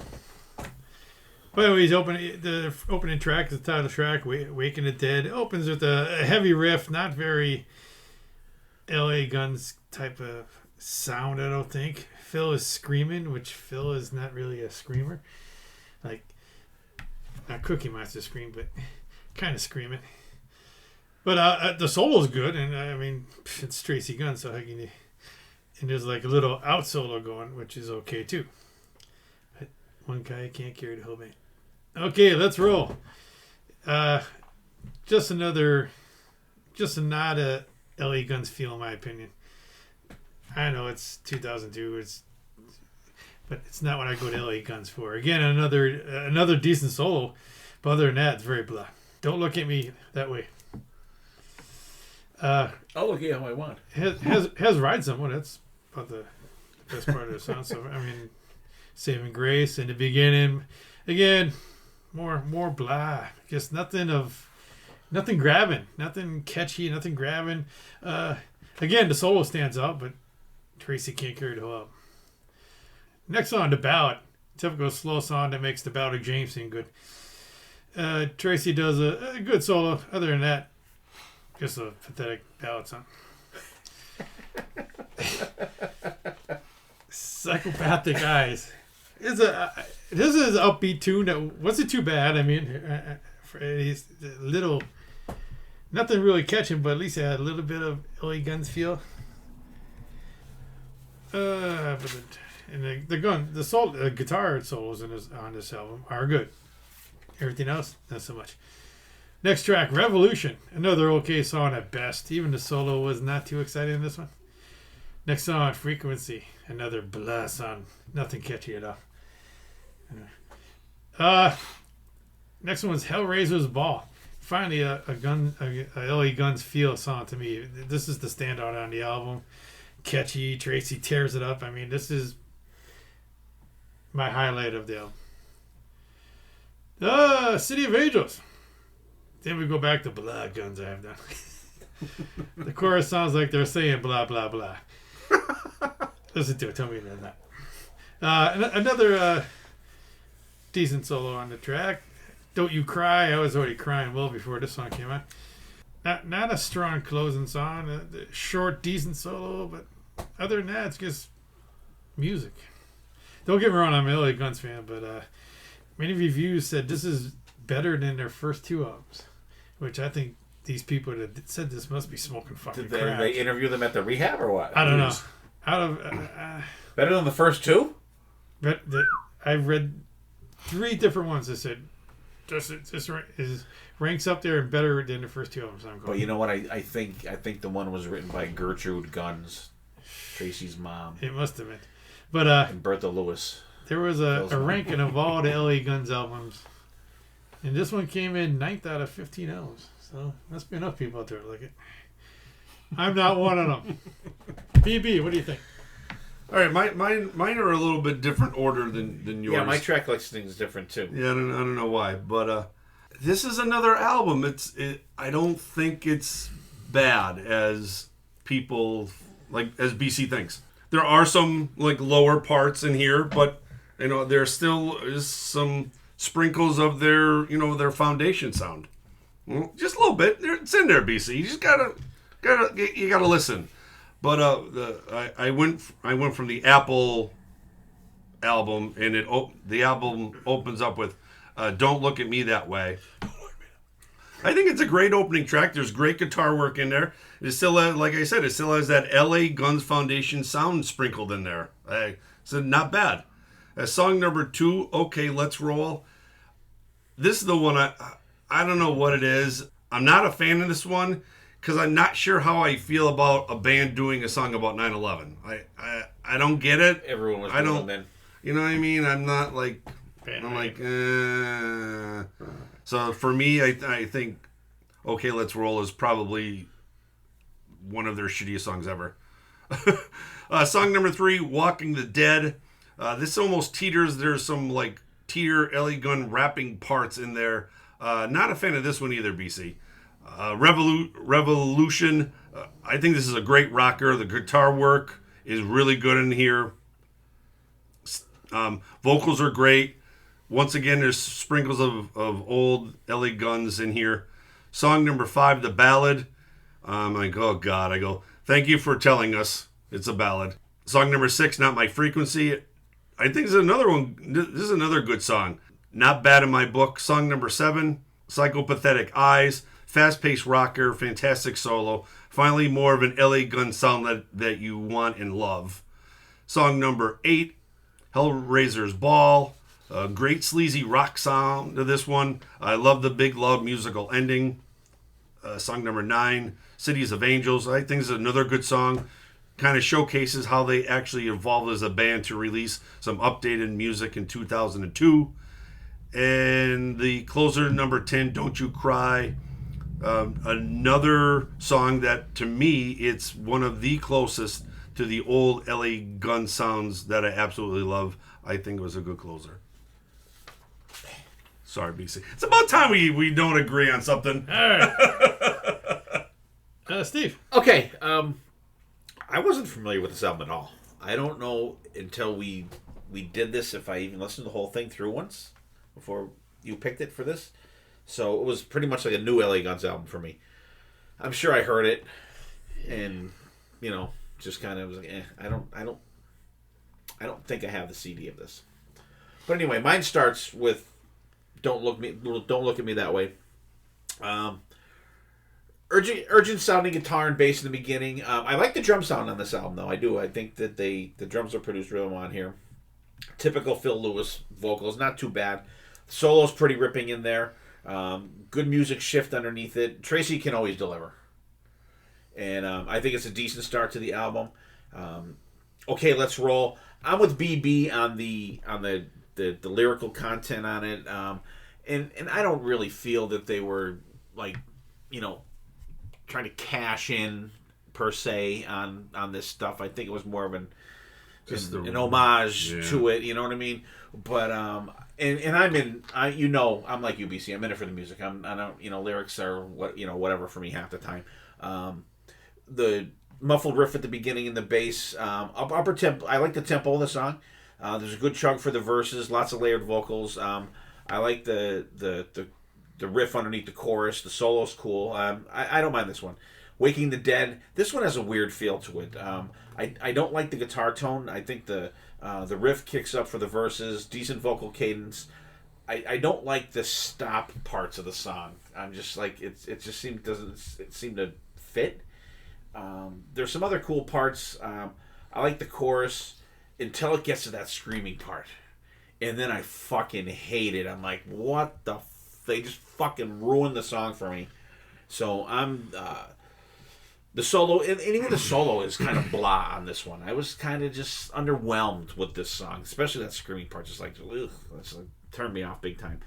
But anyways, the opening track is the title track, Waking the Dead. It opens with a heavy riff, not very LA Guns type of sound, I don't think. Phil is screaming, which Phil is not really a screamer. Like, not Cookie Monster scream, but kind of screaming. But the solo's good, and I mean, it's Tracy Guns, so how can you... And there's like a little out solo going, which is okay too. But one guy can't carry the whole band. Okay, let's roll. Just not a LA Guns feel, in my opinion. I know it's 2002, but it's not what I go to LA Guns for. Again, another decent solo, but other than that, it's very blah. Don't look at me that way. I'll look at how I want. Has Ride Someone. That's about the best part of the song. So I mean, Saving Grace in the beginning. Again, more blah. Just nothing grabbing, nothing catchy, nothing grabbing. Again, the solo stands out, but Tracy can't carry the whole album. Next song, The Ballad. Typical slow song that makes the Ballad of James seem good. Tracy does a good solo. Other than that, just a pathetic ballad song. Psychopathic Eyes. This is an upbeat tune that wasn't too bad. I mean, he's a little, nothing really catching, but at least it had a little bit of LA Guns feel. And the guitar solos on this album are good. Everything else, not so much. Next track, Revolution. Another okay song at best. Even the solo was not too exciting in this one. Next song, Frequency. Another blah song. Nothing catchy at all. Next one's Hellraiser's Ball. Finally, a LA Guns feel song to me. This is the standout on the album. Catchy. Tracy tears it up. I mean, this is my highlight of the album. City of Angels. Then we go back to blah guns I have done. The chorus sounds like they're saying blah, blah, blah. Listen to it. Tell me that. Another decent solo on the track. Don't You Cry. I was already crying well before this song came out. Not a strong closing song. Short, decent solo, but other than that, it's just music. Don't get me wrong, I'm an LA Guns fan, but many reviews said this is better than their first two albums, which I think these people that said this must be smoking fucking Did crack. they interview them at the rehab or what? I don't know. Out of Better than the first two? but I've read 3 different ones that said this ranks up there and better than the first 2 albums. I'm going. But you know what? I think the one was written by Gertrude Guns, Tracy's mom, It must have been. But and Bertha Lewis. there was a ranking of all the LA Guns albums, and this one came in 9th out of 15 albums. So must be enough people out there that like it. I'm not one of them. BB, what do you think? All right, mine are a little bit different order than yours. Yeah, my track listing is different too. Yeah, I don't know why, but this is another album. I don't think it's bad as people as BC thinks. There are some lower parts in here, but there still is some sprinkles of their foundation sound. Just a little bit. It's in there, BC. You just gotta listen. But I went from the Apple album, and the album opens up with "Don't Look at Me That Way." I think it's a great opening track. There's great guitar work in there. It still, like I said, it still has that LA Guns Foundation sound sprinkled in there. So not bad. Song number 2, "Okay, Let's Roll." This is the one I don't know what it is. I'm not a fan of this one because I'm not sure how I feel about a band doing a song about 9/11. I don't get it. Everyone was I doing don't. them then. You know what I mean? I'm not like. I'm like. So for me, I think "Okay, Let's Roll" is probably one of their shittiest songs ever. Song number 3, "Walking the Dead." This almost teeters. There's some teeter LA Gun rapping parts in there. Not a fan of this one either, BC. Revolution. I think this is a great rocker. The guitar work is really good in here. Vocals are great. Once again, there's sprinkles of old LA Guns in here. Song number 5, "The Ballad." I'm like, oh God. I go, thank you for telling us it's a ballad. Song number 6, "Not My Frequency." I think this is another one. This is another good song. Not bad in my book. Song number 7, "Psychopathetic Eyes." Fast-paced rocker, fantastic solo. Finally, more of an LA Gun sound that you want and love. Song number 8, "Hellraiser's Ball." Great sleazy rock sound to this one. I love the big, loud musical ending. Song number 9, "Cities of Angels." I think this is another good song. Kind of showcases how they actually evolved as a band to release some updated music in 2002. And the closer, number 10, "Don't You Cry." Another song that, to me, it's one of the closest to the old LA Gun sounds that I absolutely love. I think it was a good closer. Sorry, BC. It's about time we don't agree on something. All right. Steve. Okay, I wasn't familiar with this album at all. I don't know until we did this if I even listened to the whole thing through once before you picked it for this. So it was pretty much like a new LA Guns album for me. I'm sure I heard it, and just kind of was like, I don't think I have the CD of this. But anyway, mine starts with "Don't Look at Me That Way." Urgent sounding guitar and bass in the beginning. I like the drum sound on this album, though. I do. I think that the drums are produced real on here. Typical Phil Lewis vocals, not too bad. Solo's pretty ripping in there. Good music shift underneath it. Tracy can always deliver, and I think it's a decent start to the album. Okay, Let's Roll. I'm with BB on the lyrical content on it, and I don't really feel that they were trying to cash in per se on this stuff. I think it was more of an homage to it. You know what I mean? But and I'm like UBC. I'm in it for the music. I don't lyrics are whatever for me half the time. The muffled riff at the beginning in the bass. Upper tempo. I like the tempo of the song. There's a good chunk for the verses. Lots of layered vocals. I like the riff underneath the chorus. The solo's cool. I don't mind this one. Waking the Dead. This one has a weird feel to it. I don't like the guitar tone. I think the riff kicks up for the verses. Decent vocal cadence. I don't like the stop parts of the song. I'm just like it just doesn't seem to fit. There's some other cool parts. I like the chorus until it gets to that screaming part, and then I fucking hate it. I'm like, what the? They just fucking ruined the song for me. So I'm the solo, and even the solo is kind of blah on this one. I was kind of just underwhelmed with this song, especially that screaming part. Just like, ugh, that's like turned me off big time.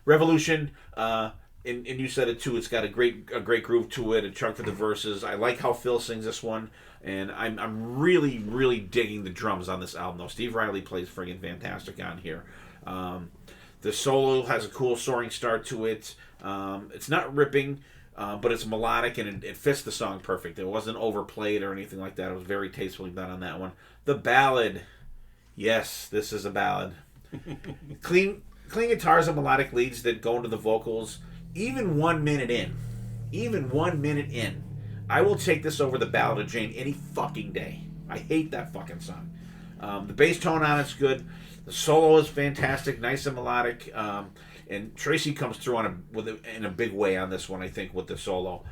Revolution, and you said it too. It's got a great groove to it. A chunk for the verses. I like how Phil sings this one, and I'm really digging the drums on this album. Though Steve Riley plays friggin' fantastic on here. The solo has a cool soaring start to it. It's not ripping, but it's melodic and it fits the song perfect. It wasn't overplayed or anything like that. It was very tastefully done on that one. The ballad, yes, this is a ballad. Clean guitars and melodic leads that go into the vocals. Even 1 minute in, I will take this over the Ballad of Jane any fucking day. I hate that fucking song. The bass tone on it's good. The solo is fantastic, nice and melodic. And Tracy comes through in a big way on this one, I think, with the solo.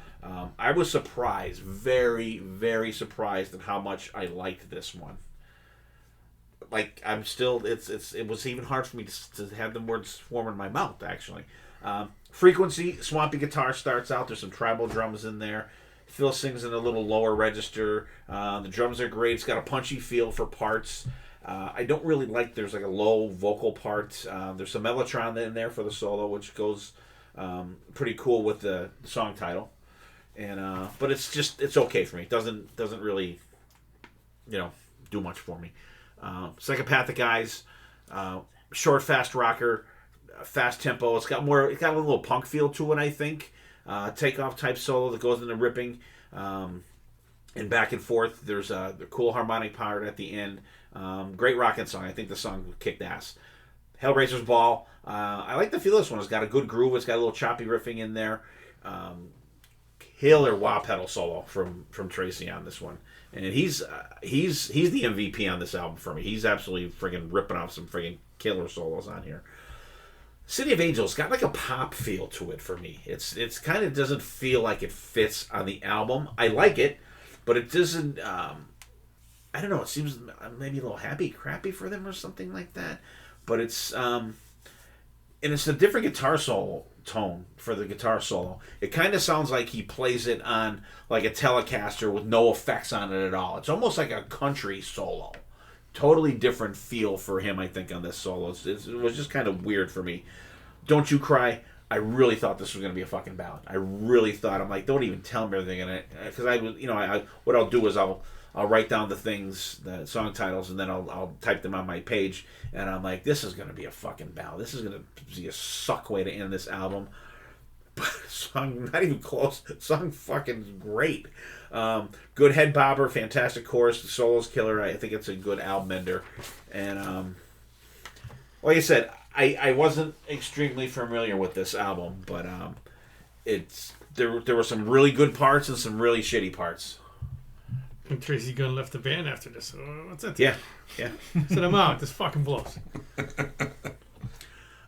I was surprised, very, very surprised at how much I liked this one. Like, I'm still, it was even hard for me to have the words form in my mouth, actually. Frequency, swampy guitar starts out. There's some tribal drums in there. Phil sings in a little lower register. The drums are great. It's got a punchy feel for parts. I don't really like, there's like a low vocal part. There's some mellotron in there for the solo, which goes pretty cool with the song title. And but it's okay for me. It doesn't really, do much for me. Psychopathic Eyes, short, fast rocker, fast tempo. It's got a little punk feel to it, I think. Takeoff type solo that goes into ripping, and back and forth. There's the cool harmonic part at the end. Great rockin' song. I think the song kicked ass. Hellraiser's Ball. I like the feel of this one. It's got a good groove. It's got a little choppy riffing in there. Killer wah pedal solo from Tracy on this one. And he's the MVP on this album for me. He's absolutely friggin' ripping off some friggin' killer solos on here. City of Angels got like a pop feel to it for me. It's kind of doesn't feel like it fits on the album. I like it, but it doesn't. I don't know. It seems maybe a little crappy for them or something like that. But it's and it's a different guitar solo tone for the guitar solo. It kind of sounds like he plays it on like a Telecaster with no effects on it at all. It's almost like a country solo. Totally different feel for him, I think, on this solo. It was just kind of weird for me. Don't You Cry. I really thought this was going to be a fucking ballad. I really thought. I'm like, don't even tell me everything in it, because what I'll do is I'll write down the song titles, and then I'll type them on my page, and I'm like, this is going to be a fucking ballad. This is going to be a suck way to end this album. But song not even close. Song fucking great. Good head bobber, fantastic chorus. The solo's killer. I think it's a good album ender. And like I said, I wasn't extremely familiar with this album, but there were some really good parts and some really shitty parts. And Tracy Gunn left the band after this. So what's that? Yeah. Said I'm out. This fucking blows.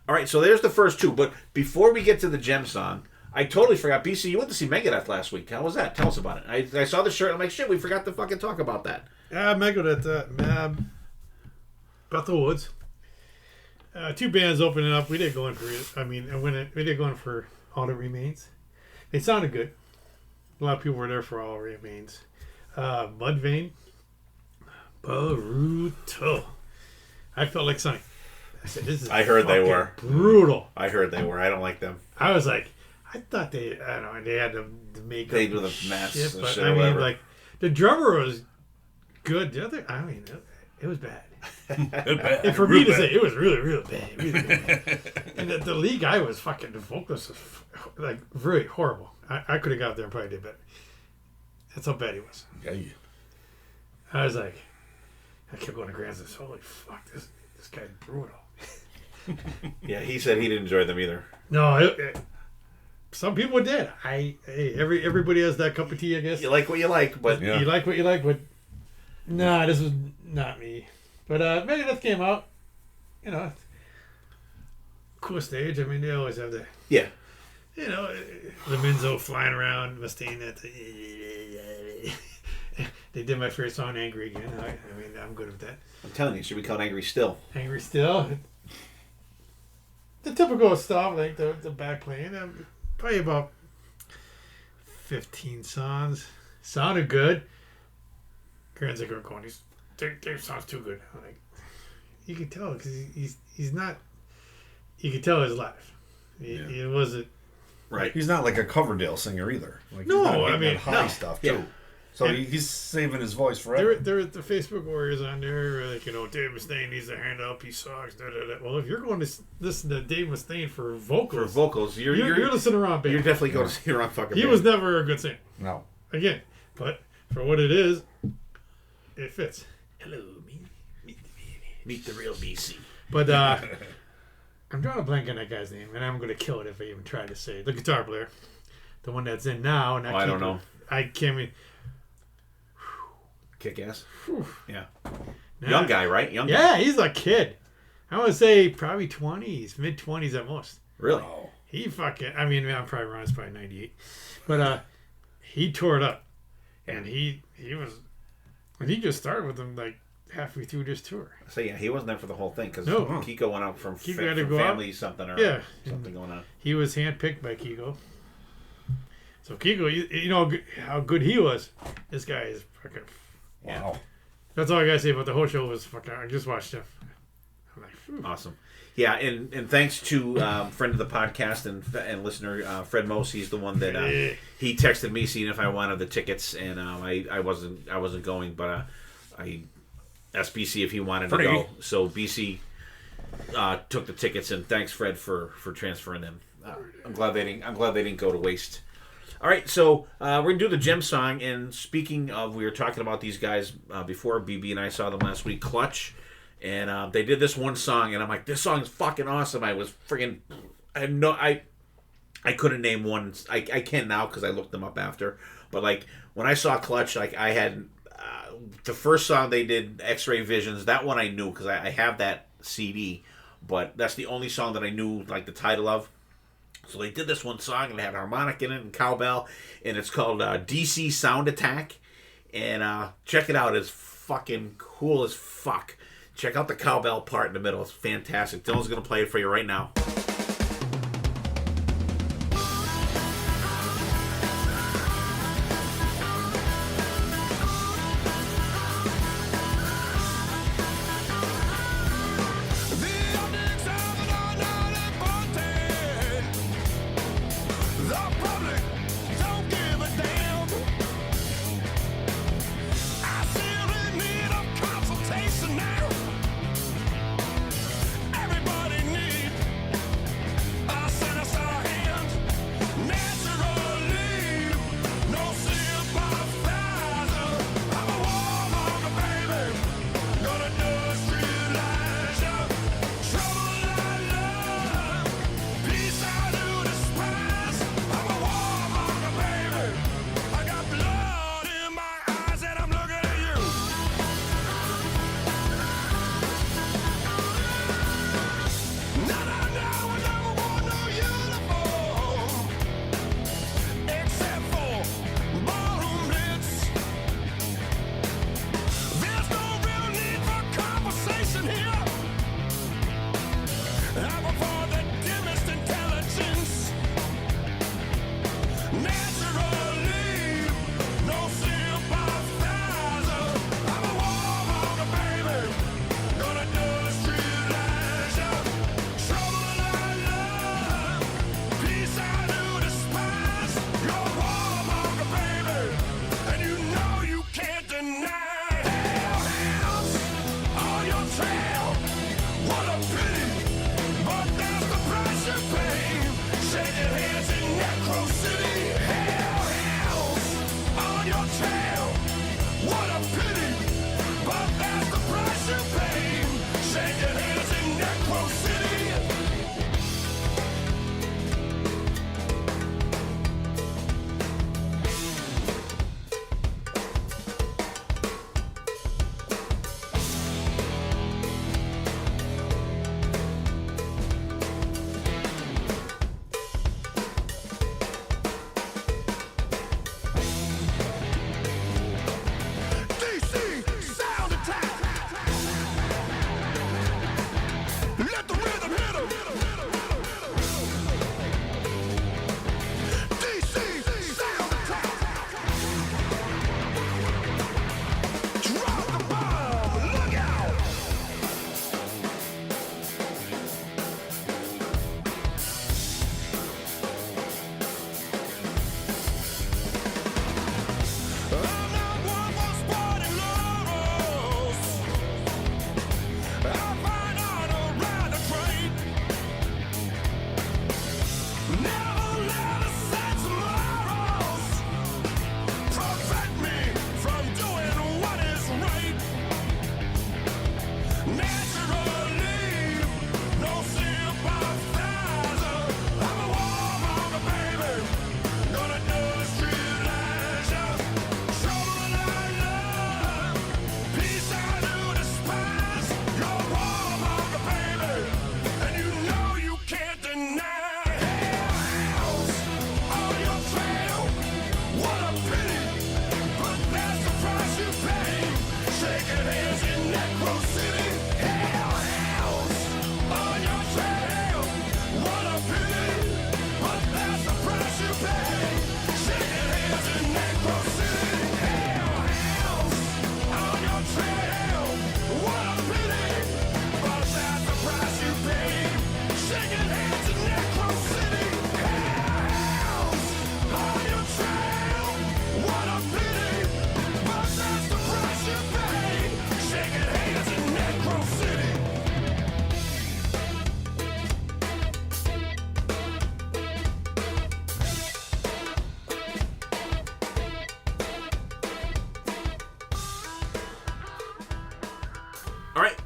All right, so there's the first two. But before we get to the gem song, I totally forgot. BC, you went to see Megadeth last week. How was that? Tell us about it. I saw the shirt. I'm like, shit, we forgot to fucking talk about that. Yeah, Megadeth. Bethel Woods. Two bands opening up. We didn't go in for it. We didn't go in for All That Remains. They sounded good. A lot of people were there for All That Remains. Mudvayne. Brutal. I felt like something. I said, this is heard they were brutal. I heard they were. I don't like them. I was like, I thought they had the makeup. They do the masks shit, and but shit or whatever. like the drummer was good. The other, it was bad. And for me to say, it was really, really bad. Really bad. And the lead guy was fucking, the vocalist was like very horrible. I could have got up there and probably did better. That's how bad he was. Yeah. I was like, I kept going to Grant's. I said, holy fuck, this guy's brutal. Yeah, he said he didn't enjoy them either. No, some people did. Everybody has that cup of tea, I guess. You like what you like, but Yeah. You like what you like, but nah, this was not me. But Megadeth came out, you know, cool stage. I mean, they always have the, yeah. you know, the Minzo flying around, Mustaine. They did my favorite song, Angry Again. I mean, I'm good with that. I'm telling you, it should be called Angry Still. Angry Still. The typical stuff, like the back playing. Probably about 15 songs. Sounded good. Grant's like, going, their sounds too good. I'm like, you can tell because he's not. You can tell it's live. It wasn't. Right. He's not like a Coverdale singer either. Like, No, he's not I getting mean, that high no. stuff Yeah. too. So And- he's saving his voice forever. There the Facebook warriors on there, like, you know, Dave Mustaine needs a hand up, he sucks. Da, da, da. Well, if you're going to listen to Dave Mustaine for For vocals, vocals, you're listening to wrong band. you're definitely going to see the wrong fucking He band. was never a good singer. No. Again, but for what it is, it fits. Hello, Meet the real BC. But I'm drawing a blank on that guy's name, and I'm going to kill it if I even try to say it. The guitar player, the one that's in now, and I don't know. I can't even. Kick ass. Yeah. Nah. Young guy, right? Young guy. Yeah, he's a kid. I want to say probably 20s, mid 20s at most. Really? He fucking. I mean, I'm probably wrong. It's probably 98, but he tore it up, and he was, and he just started with them like halfway through this tour. So yeah, he wasn't there for the whole thing because No. Kiko went out from, Kiko had to from go out. family something or Yeah. something going on. He was handpicked by Kiko. So Kiko, you know how good he was. This guy is fucking. Wow. That's all I gotta say about the whole show. Was fucking. I just watched it. I'm like, phew. Awesome. Yeah, and thanks to friend of the podcast and listener Fred Mose. He's the one that he texted me seeing if I wanted the tickets, and I wasn't going, but I asked BC if he wanted to go. So BC took the tickets, and thanks Fred for transferring them. I'm glad they didn't go to waste. All right, so we're gonna do the gem song. And speaking of, we were talking about these guys before. BB and I saw them last week, Clutch, and they did this one song, and I'm like, this song is fucking awesome. I was friggin', I couldn't name one. I can now because I looked them up after. But like when I saw Clutch, like I had the first song they did, X-Ray Visions. That one I knew because I have that CD, but that's the only song that I knew like the title of. So they did this one song, and it had harmonic in it and cowbell, and it's called DC Sound Attack. And check it out. It's fucking cool as fuck. Check out the cowbell part in the middle. It's fantastic. Dylan's going to play it for you right now.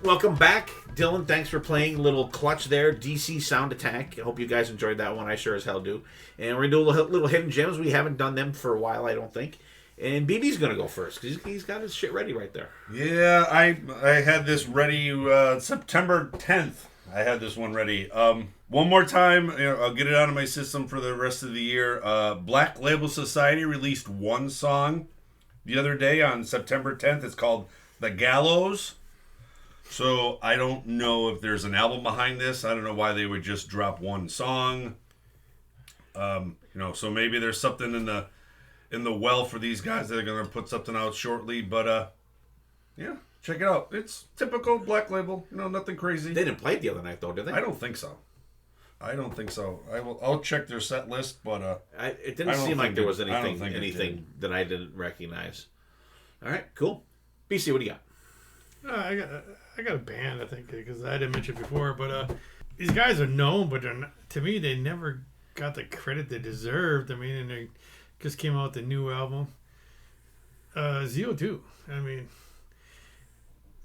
Welcome back, Dylan. Thanks for playing little clutch there, DC Sound Attack. I hope you guys enjoyed that one. I sure as hell do. And we're going to do little hidden gems. We haven't done them for a while, I don't think. And BB's going to go first because he's got his shit ready right there. Yeah, I had this ready September 10th. I had this one ready. One more time, I'll get it out of my system for the rest of the year. Black Label Society released one song the other day on September 10th. It's called The Gallows. So I don't know if there's an album behind this. I don't know why they would just drop one song. So maybe there's something in the well for these guys that are going to put something out shortly. But yeah, check it out. It's typical Black Label. Nothing crazy. They didn't play it the other night, though, did they? I don't think so. I'll check their set list, but it didn't seem like there was anything that I didn't recognize. All right, cool. BC, what do you got? I got a band, I think, because I didn't mention it before, but these guys are known, but to me, they never got the credit they deserved. I mean, and they just came out with a new album. ZO2. I mean,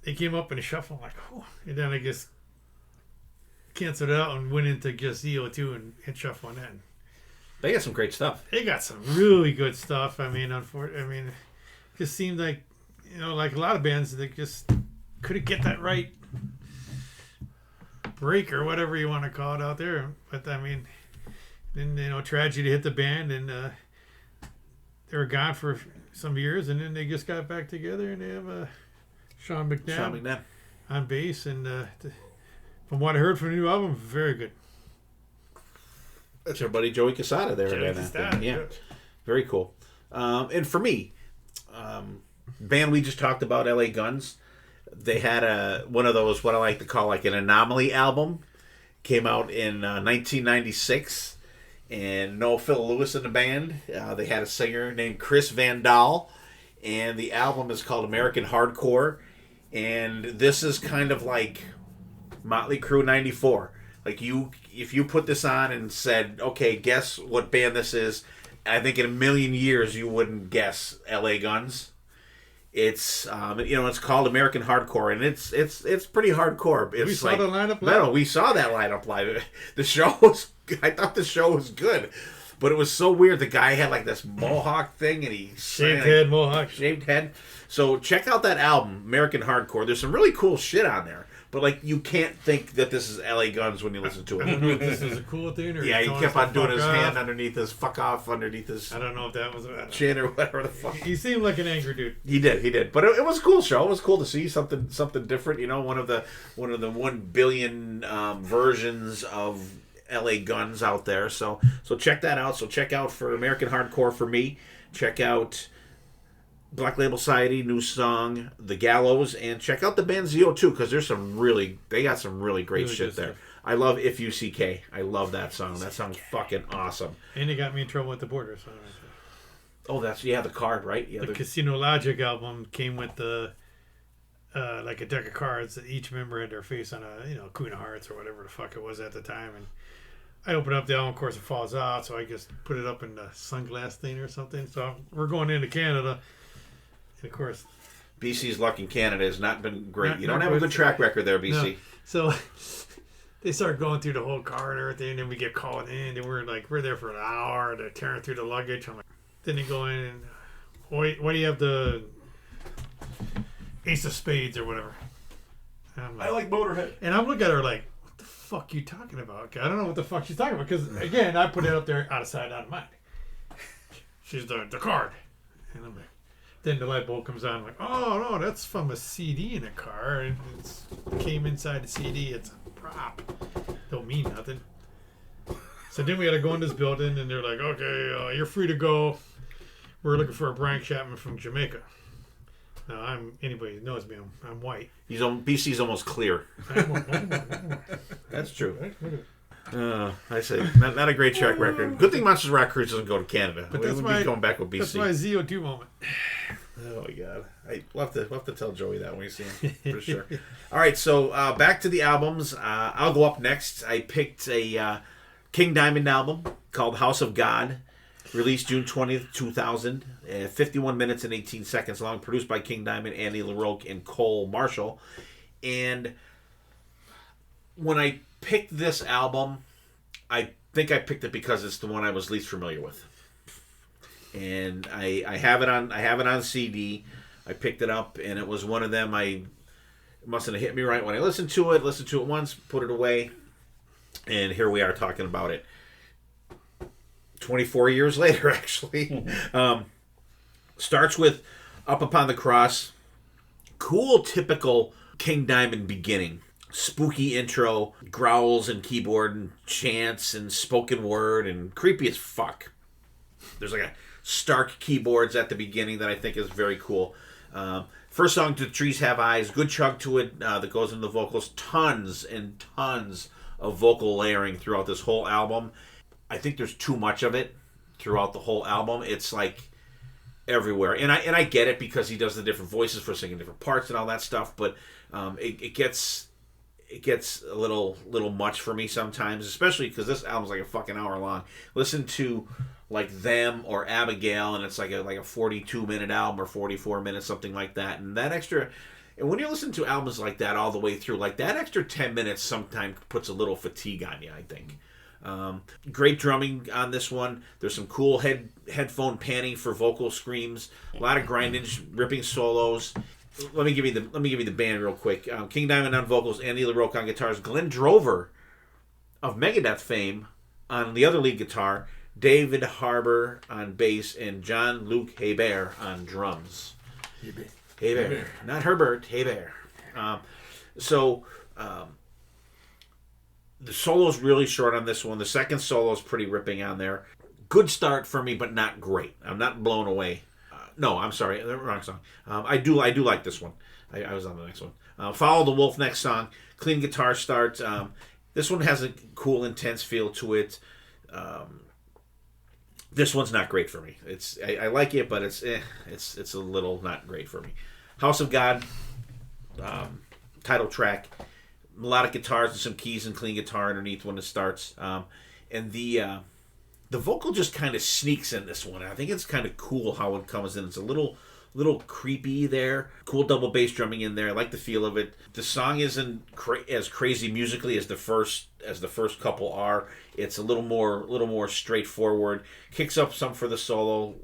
they came up in a shuffle, like, oh, and then I guess canceled it out and went into just ZO2 and shuffle in. They got some great stuff. They got some really good stuff. I mean, it just seemed like, like a lot of bands, they just couldn't get that right break or whatever you want to call it out there. But I mean, then tragedy hit the band, and they were gone for some years, and then they just got back together, and they have Sean McNabb on bass, and from what I heard from the new album, very good. That's our buddy Joey Quesada there. Yeah, very cool. And for me, band we just talked about, LA Guns. They had one of those, what I like to call like an anomaly album. Came out in 1996, and no Phil Lewis in the band. They had a singer named Chris Van Dahl, and the album is called American Hardcore. And this is kind of like Motley Crue '94. Like if you put this on and said, okay, guess what band this is, I think in a million years you wouldn't guess LA Guns. It's it's called American Hardcore, and it's pretty hardcore. It's we saw the lineup live. No, we saw that lineup live. The show was, I thought the show was good, but it was so weird. The guy had like this mohawk thing, and he shaved head mohawk. Shaved head. So check out that album, American Hardcore. There's some really cool shit on there. But, like, you can't think that this is LA Guns when you listen to it. I don't know if this is a cool thing or... Yeah, he kept on doing his hand underneath his fuck off, underneath his... I don't know if that was... chin or whatever the fuck. He seemed like an angry dude. He did. But it was a cool show. It was cool to see something different. One of the 1 billion versions of LA Guns out there. So check that out. So check out for American Hardcore for me. Check out Black Label Society, new song, The Gallows, and check out the band ZO2 because they got some really great shit there. I love If You CK. I love that song. That song's fucking awesome. And they got me in trouble with the border. So. Oh, the card, right? Yeah, the Casino Logic album came with the like a deck of cards that each member had their face on a Queen of Hearts or whatever the fuck it was at the time, and I opened up the album, of course it falls out, so I just put it up in the sunglass thing or something. So we're going into Canada. And of course, BC's luck in Canada has not been great. You don't have a good track record there, BC. No. So they start going through the whole car and everything, and then we get called in, and we're there for an hour. They're tearing through the luggage. I'm like, then they go in and, why do you have the Ace of Spades or whatever? And I'm like, I like Motorhead. And I'm looking at her like, what the fuck you talking about? I don't know what the fuck she's talking about, because again, I put it up there out of sight, out of mind. She's the card, and I'm like. Then the light bulb comes on. I'm like, oh, no, that's from a CD in a car. And it came inside the CD. It's a prop. Don't mean nothing. So then we got to go in this building, and they're like, okay, you're free to go. We're looking for a Brian Chapman from Jamaica. Now, anybody who knows me, I'm white. BC's almost clear. That's true. I say, not a great track record. Good thing Monsters Rock Cruise doesn't go to Canada. But we would be going back with BC. That's my ZO2 moment. Oh my god! We'll have to tell Joey that when we see him for sure. All right, so back to the albums. I'll go up next. I picked a King Diamond album called House of God, released June 20th, 2000. 51 minutes and 18 seconds long, produced by King Diamond, Andy LaRocque, and Cole Marshall. And when I picked this album, I think I picked it because it's the one I was least familiar with. And I have it on CD. I picked it up, and it was one of them. It mustn't have hit me right when I listened to it once, put it away, and here we are talking about it 24 years later, actually. Starts with Up Upon the Cross. Cool, typical King Diamond beginning. Spooky intro, growls and keyboard and chants and spoken word and creepy as fuck. There's like a stark keyboards at the beginning that I think is very cool. First song, Do the Trees Have Eyes? Good chug to it that goes into the vocals. Tons and tons of vocal layering throughout this whole album. I think there's too much of it throughout the whole album. It's like everywhere, and I get it because he does the different voices for singing different parts and all that stuff. But it gets a little much for me sometimes, especially because this album's like a fucking hour long. Listen to like Them or Abigail, and it's like a 42-minute album or 44 minutes, something like that. And that extra, and when you listen to albums like that all the way through, like that extra 10 minutes sometimes puts a little fatigue on you, I think. Great drumming on this one. There's some cool headphone panning for vocal screams. A lot of grindage, ripping solos. Let me give you the band real quick. King Diamond on vocals, Andy LaRocque on guitars, Glenn Drover of Megadeth fame on the other lead guitar, David Harbour on bass, and Jean-Luc Hebert on drums. Hebert. Not Herbert, Hebert. The solo's really short on this one. The second solo is pretty ripping on there. Good start for me, but not great. I'm not blown away. No, I'm sorry, wrong song. I do like this one. I was on the next one. Follow the Wolf, next song. Clean guitar start. This one has a cool, intense feel to it. This one's not great for me. I like it, but it's a little not great for me. House of God, title track. Melodic guitars and some keys and clean guitar underneath when it starts. And the vocal just kind of sneaks in this one. I think it's kind of cool how it comes in. It's a little creepy there. Cool double bass drumming in there. I like the feel of it. The song isn't as crazy musically as the first couple are. It's a little more straightforward. Kicks up some for the solo.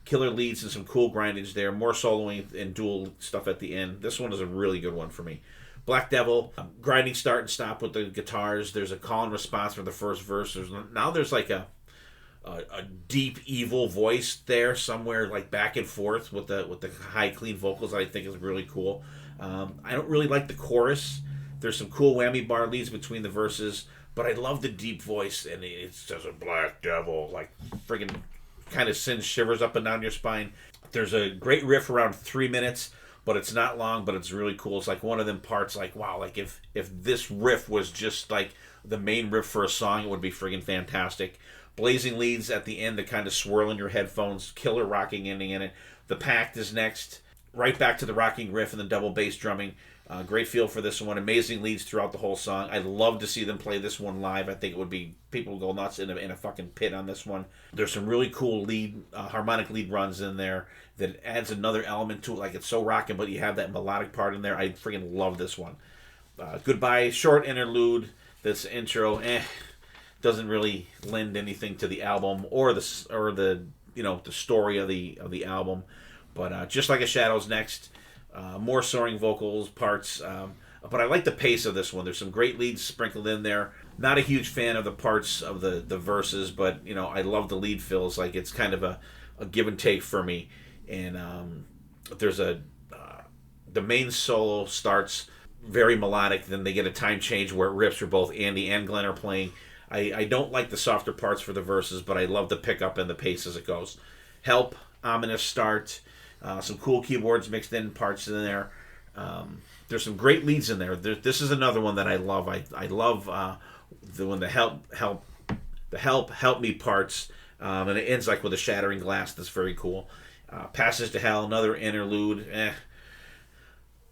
Killer leads and some cool grindage there. More soloing and dual stuff at the end. This one is a really good one for me. Black Devil, grinding start and stop with the guitars. There's a call and response for the first verse. There's like a deep evil voice there somewhere, like back and forth with the high clean vocals. I think is really cool. I don't really like the chorus. There's some cool whammy bar leads between the verses, but I love the deep voice, and it's just a Black Devil, like friggin' kind of sends shivers up and down your spine. There's a great riff around 3 minutes, but it's not long, but it's really cool. It's like one of them parts, like, wow, like if this riff was just like the main riff for a song, it would be friggin' fantastic. Blazing leads at the end that kind of swirl in your headphones. Killer rocking ending in it. The Pact is next. Right back to the rocking riff and the double bass drumming. Great feel for this one. Amazing leads throughout the whole song. I'd love to see them play this one live. I think it would be, people would go nuts in a fucking pit on this one. There's some really cool harmonic lead runs in there that adds another element to it. Like, it's so rocking, but you have that melodic part in there. I freaking love this one. Goodbye, short interlude. This intro, doesn't really lend anything to the album or the story of the album. But Just Like a Shadow's next. More soaring vocals parts, but I like the pace of this one. There's some great leads sprinkled in there. Not a huge fan of the parts of the verses, but I love the lead fills. Like, it's kind of a give and take for me. And there's the main solo starts very melodic. Then they get a time change where it rips, where both Andy and Glenn are playing. I don't like the softer parts for the verses, but I love the pickup and the pace as it goes. Help, ominous start. Some cool keyboards mixed in parts in there. There's some great leads in there. This is another one that I love. I love when the help me parts, and it ends like with a shattering glass. That's very cool. Passage to Hell, another interlude.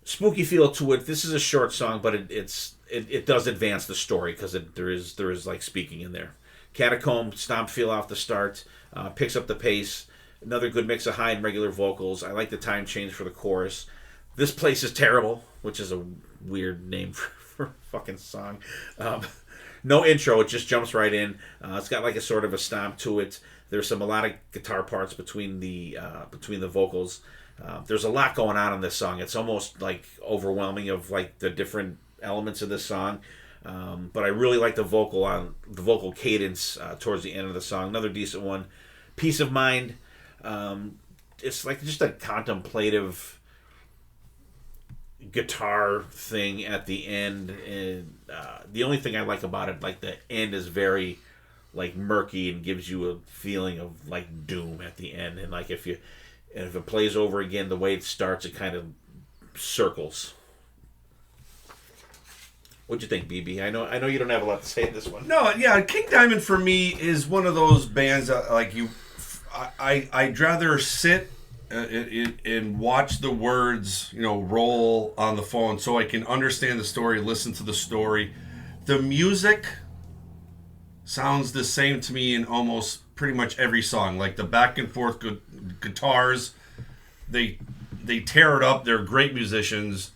Spooky feel to it. This is a short song, but it does advance the story because there is like speaking in there. Catacomb, stomp feel off the start, picks up the pace. Another good mix of high and regular vocals. I like the time change for the chorus. This Place is Terrible, which is a weird name for a fucking song. No intro, it just jumps right in. It's got like a sort of a stomp to it. There's some melodic guitar parts between the vocals. There's a lot going on in this song. It's almost like overwhelming of like the different elements of this song. But I really like the vocal cadence towards the end of the song. Another decent one. Peace of Mind. It's like just a contemplative guitar thing at the end, and the only thing I like about it, like the end is very like murky and gives you a feeling of like doom at the end, and like if it plays over again, the way it starts, it kind of circles. What'd you think, BB? I know you don't have a lot to say in this one. No, yeah, King Diamond for me is one of those bands that like you. I'd rather sit and watch the words, roll on the phone so I can understand the story, listen to the story. The music sounds the same to me in almost pretty much every song. Like the back and forth guitars, they tear it up. They're great musicians.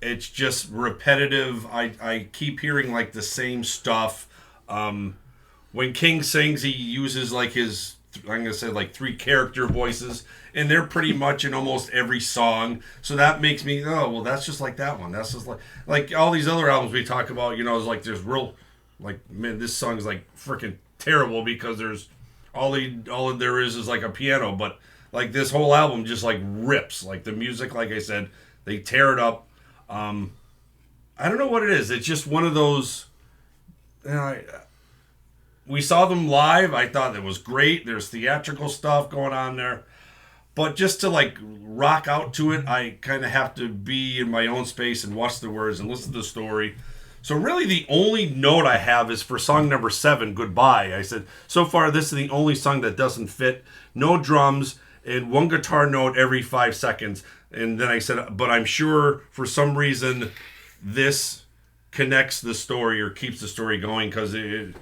It's just repetitive. I keep hearing like the same stuff. When King sings, he uses like his, I'm gonna say like 3 character voices, and they're pretty much in almost every song. So that makes me, oh well, that's just like that one. That's just like all these other albums we talk about. It's like there's real, like, man, this song's like freaking terrible because there's all there is like a piano, but like this whole album just like rips. Like the music, like I said, they tear it up. I don't know what it is. It's just one of those. We saw them live. I thought it was great. There's theatrical stuff going on there. But just to like rock out to it, I kind of have to be in my own space and watch the words and listen to the story. So really the only note I have is for song number 7, Goodbye. I said, so far this is the only song that doesn't fit. No drums and 1 guitar note every 5 seconds. And then I said, but I'm sure for some reason this connects the story or keeps the story going because it.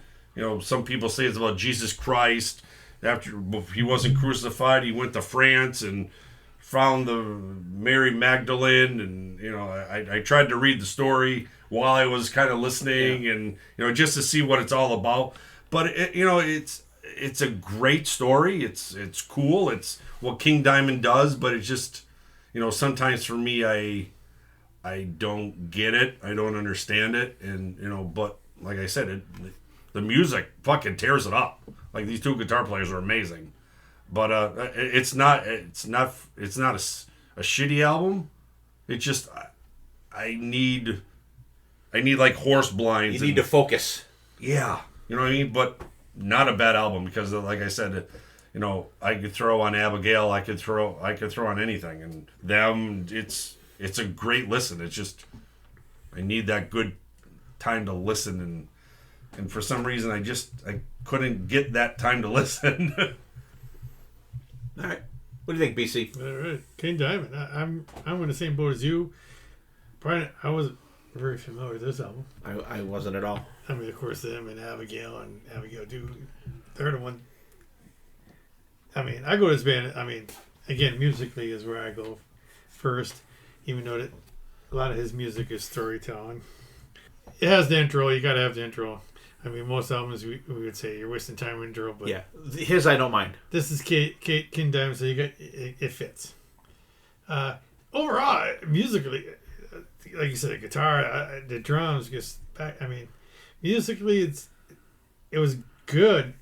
Some people say it's about Jesus Christ. After he wasn't crucified, he went to France and found the Mary Magdalene. And, I tried to read the story while I was kind of listening and, just to see what it's all about. But, it's a great story. It's cool. It's what King Diamond does, but it's just, sometimes for me, I don't get it. I don't understand it. And, but like I said, the music fucking tears it up. Like these 2 guitar players are amazing, but it's not a shitty album. It's just I need like horse blinds. You need to focus. Yeah, you know what I mean. But not a bad album because, like I said, I could throw on Abigail. I could throw on anything, and them. It's a great listen. It's just I need that good time to listen and for some reason, I couldn't get that time to listen. All right. What do you think, BC? All right. King Diamond. I'm in the same boat as you. Brian, I wasn't very familiar with this album. I wasn't at all. I mean, of course, them and Abigail do. They're the one. I mean, I go to this band. I mean, again, musically is where I go first, even though that a lot of his music is storytelling. It has the intro. You got to have the intro. I mean, most albums we would say you're wasting time with intro, but yeah, his I don't mind. This is King Diamond, so you got it fits. Overall, musically, like you said, the guitar, the drums, just I mean, musically it was good,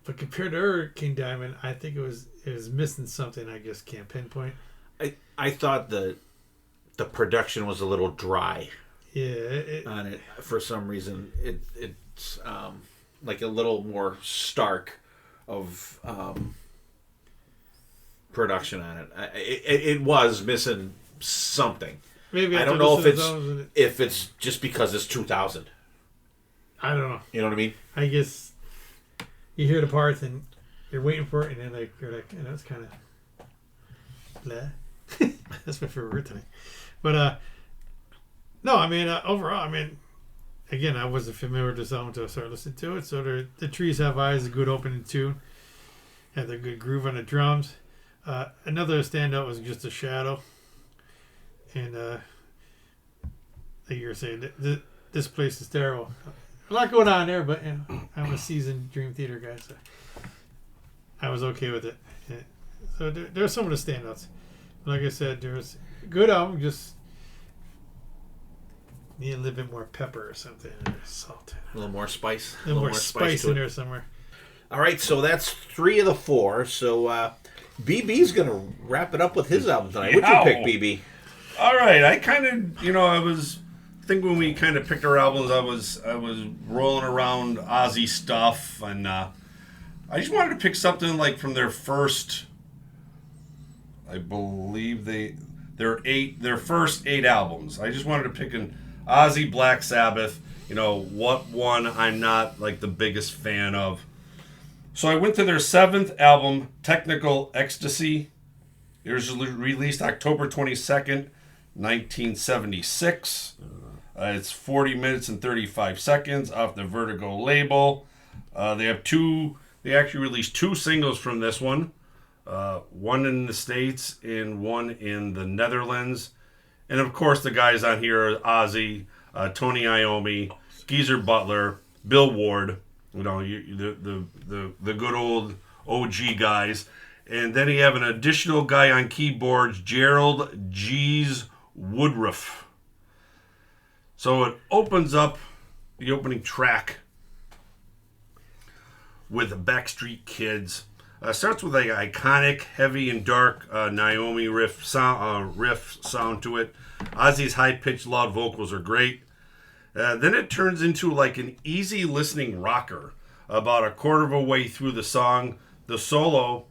but compared to her King Diamond, I think it was missing something I just can't pinpoint. I thought the production was a little dry. Yeah, on it for some reason. It's like a little more stark of production on it. It was missing something. Maybe I don't know if it's just because it's 2000. I don't know. You know what I mean? I guess you hear the parts and you're waiting for it, and then you're like, it's kind of blah. That's my favorite word tonight. But no, I mean overall, I mean, again, I wasn't familiar with this album until I started listening to it. So the Trees Have Eyes is a good opening tune, had a good groove on the drums. Another standout was Just a Shadow, and like you were saying, this place is terrible. A lot going on there, but I'm a seasoned Dream Theater guy, so I was okay with it. Yeah. So there's some of the standouts. Like I said, there's a good album, just need a little bit more pepper or something, or salt. A little more spice. A little more spice in there somewhere. All right, so that's 3 of the 4. So BB's going to wrap it up with his album tonight. What'd you pick, BB? All right, I kind of, I was think when we kind of picked our albums, I was rolling around Ozzy stuff, and I just wanted to pick something like from their first, I believe their first 8 albums. I just wanted to pick an Ozzy, Black Sabbath. What one I'm not like the biggest fan of. So I went to their 7th album, Technical Ecstasy. It was released October 22nd, 1976. It's 40 minutes and 35 seconds off the Vertigo label. They actually released 2 singles from this one. One in the States and one in the Netherlands. And of course the guys on here are Ozzy, Tony Iommi, Geezer Butler, Bill Ward. The good old OG guys. And then you have an additional guy on keyboards, Gerald G's Woodruff. So it opens up the opening track with Backstreet Kids. Starts with an iconic, heavy and dark Naomi riff sound to it. Ozzy's high-pitched, loud vocals are great. Then it turns into like an easy listening rocker. About a quarter of a way through the song, the solo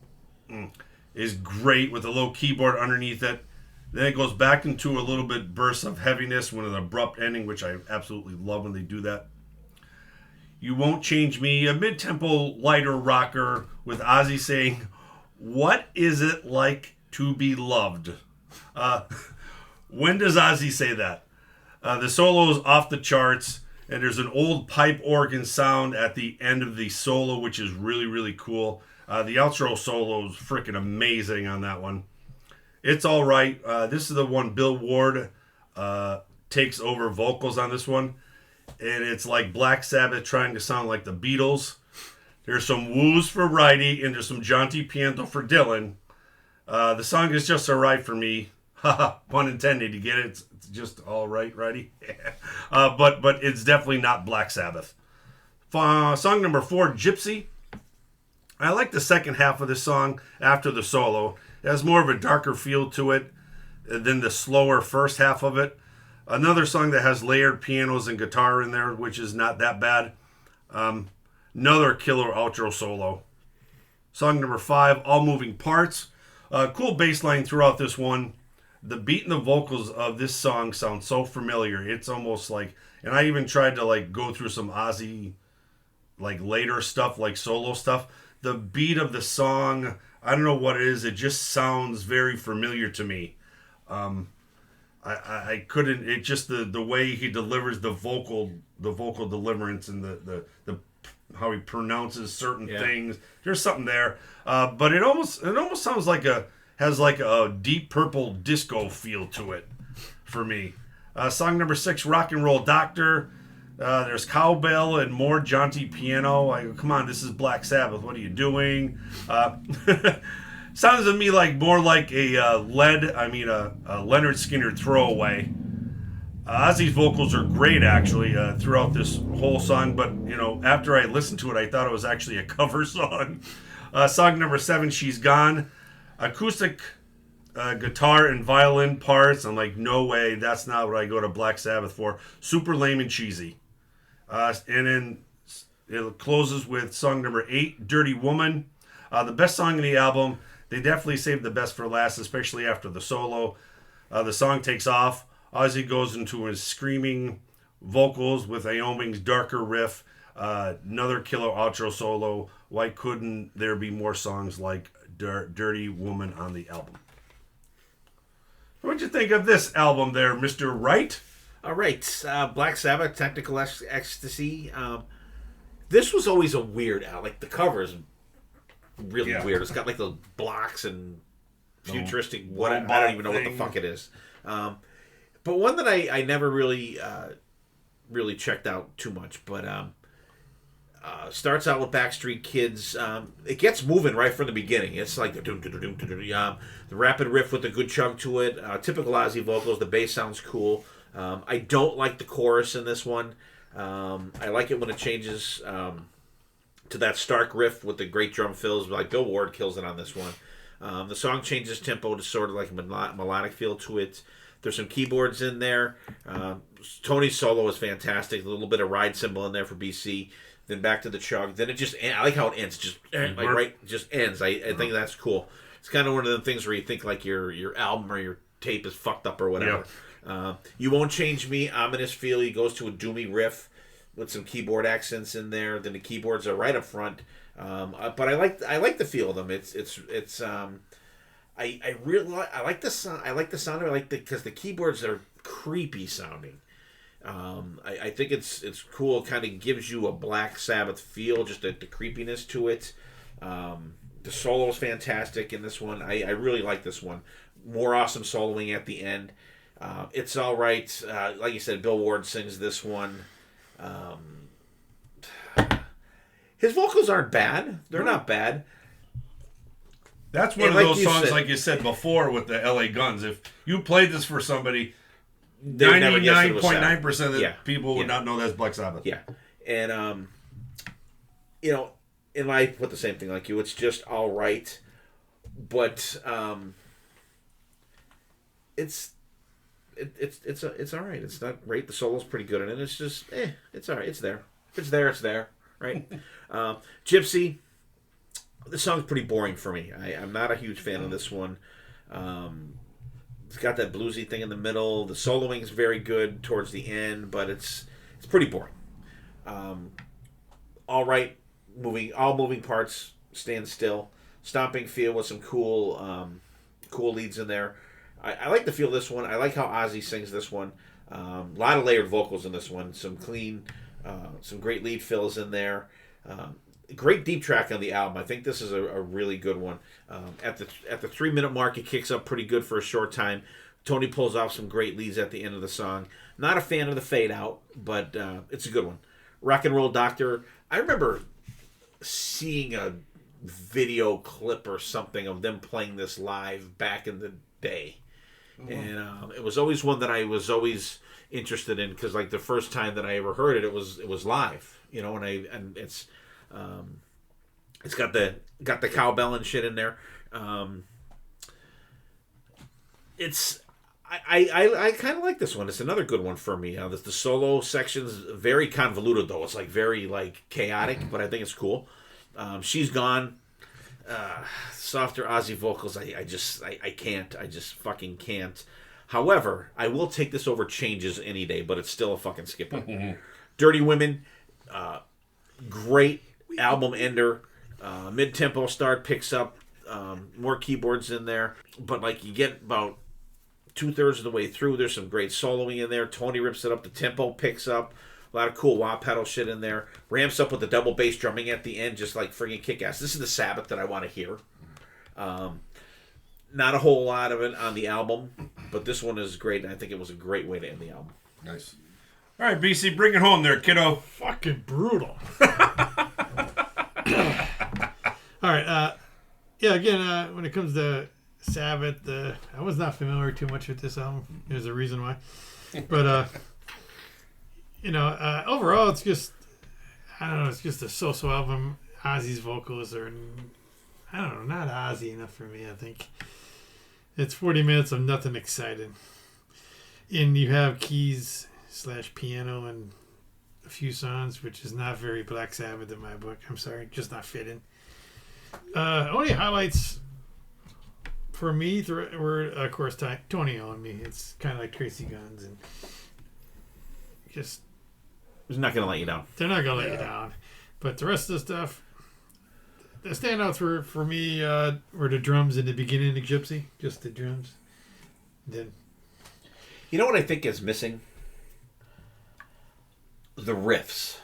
is great with a low keyboard underneath it. Then it goes back into a little bit burst of heaviness with an abrupt ending, which I absolutely love when they do that. You Won't Change Me, a mid-tempo lighter rocker with Ozzy saying, "What is it like to be loved?" When does Ozzy say that? The solo is off the charts, and there's an old pipe organ sound at the end of the solo, which is really, really cool. The outro solo is freaking amazing on that one. It's all right. This is the one Bill Ward takes over vocals on this one. And it's like Black Sabbath trying to sound like the Beatles. There's some woos for Wrighty, and there's some jaunty piano for Dylan. The song is just all right for me. Haha, pun intended. You get it? It's just all right, Wrighty. But it's definitely not Black Sabbath. Song number 4, Gypsy. I like the second half of this song after the solo. It has more of a darker feel to it than the slower first half of it. Another song that has layered pianos and guitar in there, which is not that bad. Another killer outro solo. Song number 5, All Moving Parts. Cool bass line throughout this one. The beat and the vocals of this song sound so familiar. It's almost like, and I even tried to like go through some Ozzy like later stuff, like solo stuff. The beat of the song, I don't know what it is. It just sounds very familiar to me. I couldn't. It just the way he delivers the vocal deliverance and the how he pronounces certain things. There's something there, but it almost sounds like has a Deep Purple disco feel to it for me. Song number 6, Rock and Roll Doctor. There's cowbell and more jaunty piano. I go, come on, this is Black Sabbath. What are you doing? Sounds to me like more like a Leonard Skinner throwaway. Ozzy's vocals are great, actually, throughout this whole song. But, after I listened to it, I thought it was actually a cover song. Song number 7, She's Gone. Acoustic guitar and violin parts. I'm like, no way, that's not what I go to Black Sabbath for. Super lame and cheesy. And then it closes with song number 8, Dirty Woman. The best song in the album. They definitely saved the best for last, especially after the solo. The song takes off. Ozzy goes into his screaming vocals with Iommi's darker riff. Another killer outro solo. Why couldn't there be more songs like Dirty Woman on the album? What'd you think of this album there, Mr. Wright? All right, Black Sabbath, Technical Ecstasy. This was always a weird album. Like, the cover is really weird. It's got, like, the blocks and futuristic, I don't even know what the fuck it is. But one that I never really really checked out too much, but starts out with Backstreet Kids. It gets moving right from the beginning. It's like the rapid riff with a good chunk to it. Typical Ozzy vocals. The bass sounds cool. I don't like the chorus in this one. I like it when it changes to that Stark riff with the great drum fills. Like Bill Ward kills it on this one. The song changes tempo to sort of like a melodic feel to it. There's some keyboards in there. Tony's solo is fantastic. A little bit of ride cymbal in there for BC. Then back to the chug. Then it just, I like how it ends. Just just ends. I think that's cool. It's kind of one of the things where you think like your album or your tape is fucked up or whatever. Yeah. You Won't Change Me, ominous feel. He goes to a doomy riff with some keyboard accents in there. Then the keyboards are right up front. But I like the feel of them. I like the sound. I like the sound. Because the keyboards are creepy sounding. I think it's cool. It kind of gives you a Black Sabbath feel, just the creepiness to it. The solo is fantastic in this one. I really like this one. More awesome soloing at the end. It's all right. Like you said, Bill Ward sings this one. His vocals aren't bad. They're not bad. That's one of those songs, like you said before, with the LA Guns. If you played this for somebody, 99.9% of the people would not know that's Black Sabbath. Yeah. And, in life, with the same thing like you, it's just all right. But it's all right. It's not great. The solo's pretty good in it. It's just, it's all right. It's there. If it's there, it's there. Right? Gypsy. This song's pretty boring for me. I'm not a huge fan of this one. It's got that bluesy thing in the middle. The soloing is very good towards the end, but it's pretty boring. All right, moving parts, stand still, stomping feel with some cool leads in there. I like the feel of this one. I like how Ozzy sings this one. A lot of layered vocals in this one. Some clean, some great lead fills in there. Great deep track on the album. I think this is a really good one. At the 3-minute mark, it kicks up pretty good for a short time. Tony pulls off some great leads at the end of the song. Not a fan of the fade out, but it's a good one. Rock and Roll Doctor. I remember seeing a video clip or something of them playing this live back in the day. Mm-hmm. And it was always one that I was always interested in because like the first time that I ever heard it, it was live. And it's got the cowbell and shit in there. I kind of like this one. It's another good one for me. The solo section's very convoluted though. It's like very like chaotic, but I think it's cool. She's Gone. Softer Ozzy vocals. I can't. I just fucking can't. However, I will take this over Changes any day, but it's still a fucking skipper. Dirty Women. Great album ender. Mid-tempo start, picks up more keyboards in there, but like you get about 2/3 of the way through, there's some great soloing in there. Tony rips it up, the tempo picks up, a lot of cool wah pedal shit in there, ramps up with the double bass drumming at the end, just like friggin' kick-ass. This is the Sabbath that I want to hear. Not a whole lot of it on the album, but this one is great, and I think it was a great way to end the album. Nice. All right, BC, bring it home there, kiddo. Fucking brutal. All right. Again, when it comes to Sabbath, I was not familiar too much with this album. There's a reason why. But, overall, it's just, I don't know, it's just a so-so album. Ozzy's vocals are, I don't know, not Ozzy enough for me, I think. It's 40 minutes of nothing exciting. And you have keys / piano and a few songs, which is not very Black Sabbath in my book. I'm sorry, just not fitting. Only highlights for me were, of course, Tony on me. It's kind of like Tracy Guns, and just It's not going to let you down. They're not going to let you down. But the rest of the stuff, the standouts were for me were the drums in the beginning of Gypsy, just the drums. Then, you know what I think is missing? The riffs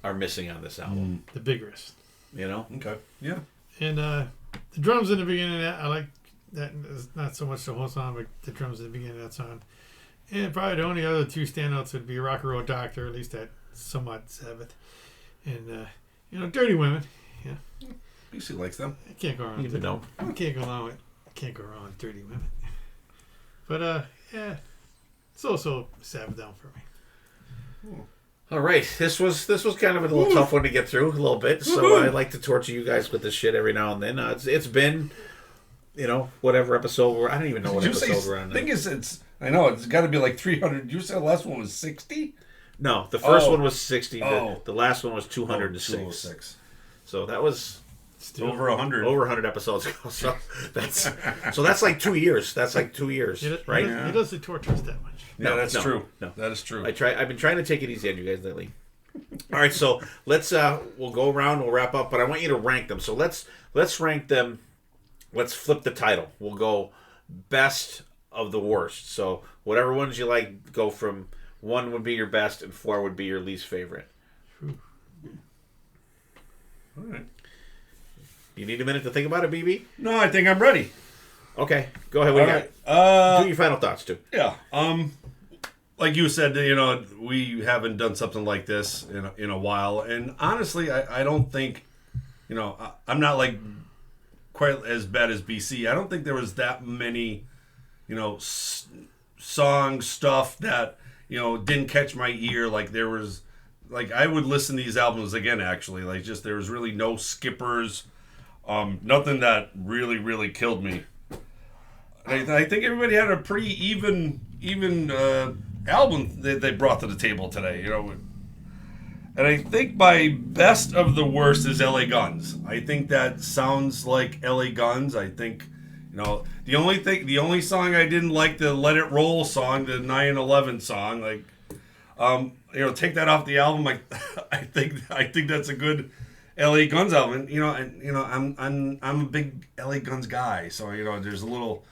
are missing on this album. the big riffs. You know? Okay. Yeah. And the drums in the beginning of that, I like that is not so much the whole song, but the drums at the beginning of that song. And probably the only other two standouts would be Rock and Roll Doctor, at least that somewhat Sabbath, and Dirty Women. Yeah, BC likes them. I can't go wrong. Even though I can't go wrong with Dirty Women. But yeah, it's also Sabbath down for me. all right, this was kind of a little tough one to get through a little bit. So I like to torture you guys with this shit every now and then. It's been, whatever episode I don't even know what episode we're on. Thing is, I know it's got to be like 300. You said the last one was 60. No, the first one was 60. Oh. The last one was 206. 206. So that was Still Over 100. over 100 episodes ago. So that's like 2 years. That's like 2 years, right? He doesn't torture us that much. Yeah, that's true. No. That is true. I've been trying to take it easy on you guys lately. All right, so let's we'll go around, we'll wrap up, but I want you to rank them. So let's rank them. Let's flip the title. We'll go best of the worst. So whatever ones you like, go from 1 would be your best and 4 would be your least favorite. All right. You need a minute to think about it, BB? No, I think I'm ready. Okay, go ahead. What do you right. got? Do your final thoughts too. Yeah. Like you said, we haven't done something like this in a while, and honestly, I don't think, I'm not like quite as bad as BC. I don't think there was that many, song stuff that didn't catch my ear. Like there was, like I would listen to these albums again. Actually, like just there was really no skippers. Nothing that really, really killed me. I think everybody had a pretty even album that they brought to the table today, And I think my best of the worst is LA Guns. I think that sounds like LA Guns. I think, the only song I didn't like, the Let It Roll song, the 9/11 song, like, take that off the album. I think that's a good LA Guns album. I'm a big LA Guns guy, so there's a little,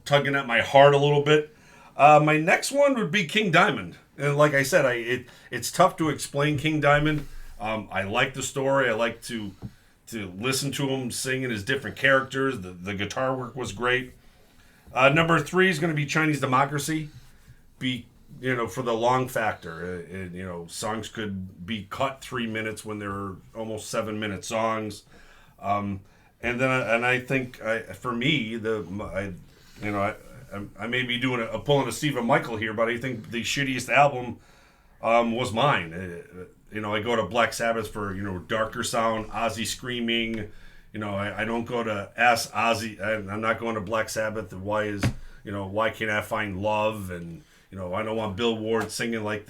tugging at my heart a little bit. My next one would be King Diamond, and like I said, it's tough to explain King Diamond. I like the story. I like to listen to him singing his different characters. The guitar work was great. Number 3 is going to be Chinese Democracy. For the long factor. Songs could be cut 3 minutes when they're almost 7-minute songs. And I think for me, I may be doing pulling a Stephen Michael here, but I think the shittiest album was mine. I go to Black Sabbath for darker sound, Ozzy screaming. I don't go to ask Ozzy. I'm not going to Black Sabbath. Why can't I find love? And I don't want Bill Ward singing like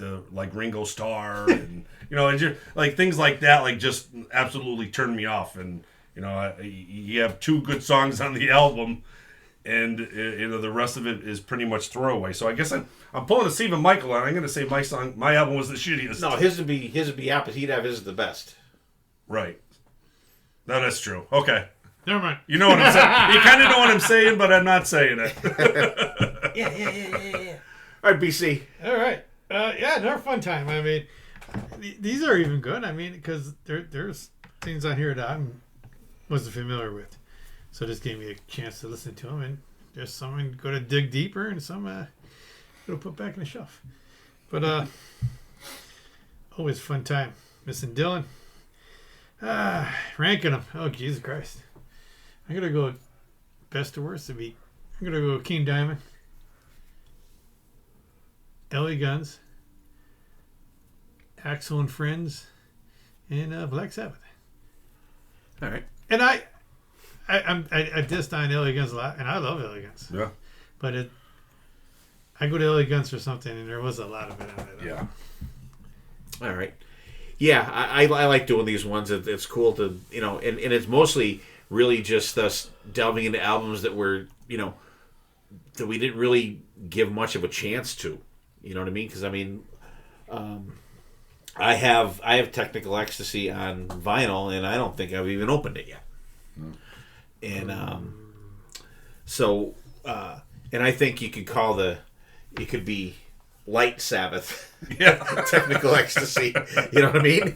Ringo Starr, and and just, like things like that, like just absolutely turned me off. And you have 2 good songs on the album, and the rest of it is pretty much throwaway. So I guess I'm pulling a Stephen Michael, and I'm going to say my album was the shittiest. No, his would be opposite. He'd have his the best. Right. No, that's true. Okay. Never mind. You know what I'm saying. You kind of know what I'm saying, but I'm not saying it. Yeah. All right, BC. All right. They're a fun time. I mean, these are even good. I mean, because there's things on here that I wasn't familiar with. So this gave me a chance to listen to them. And there's some I'm going to dig deeper and some I'm going to put back in the shelf. But always fun time. Missing Dylan. Ranking them. Oh, Jesus Christ. I'm going to go best to worst. I'm going to go King Diamond. LA Guns, Axl and Friends, and Black Sabbath. All right. And I dissed on LA Guns a lot, and I love LA Guns. Yeah. But I go to LA Guns for something, and there was a lot of it on it. Yeah. All right. Yeah, I like doing these ones. It's cool to, and it's mostly really just us delving into albums that were, that we didn't really give much of a chance to. You know what I mean? Because I have Technical Ecstasy on vinyl, and I don't think I've even opened it yet. And and I think you could it could be Light Sabbath, Technical Ecstasy. You know what I mean?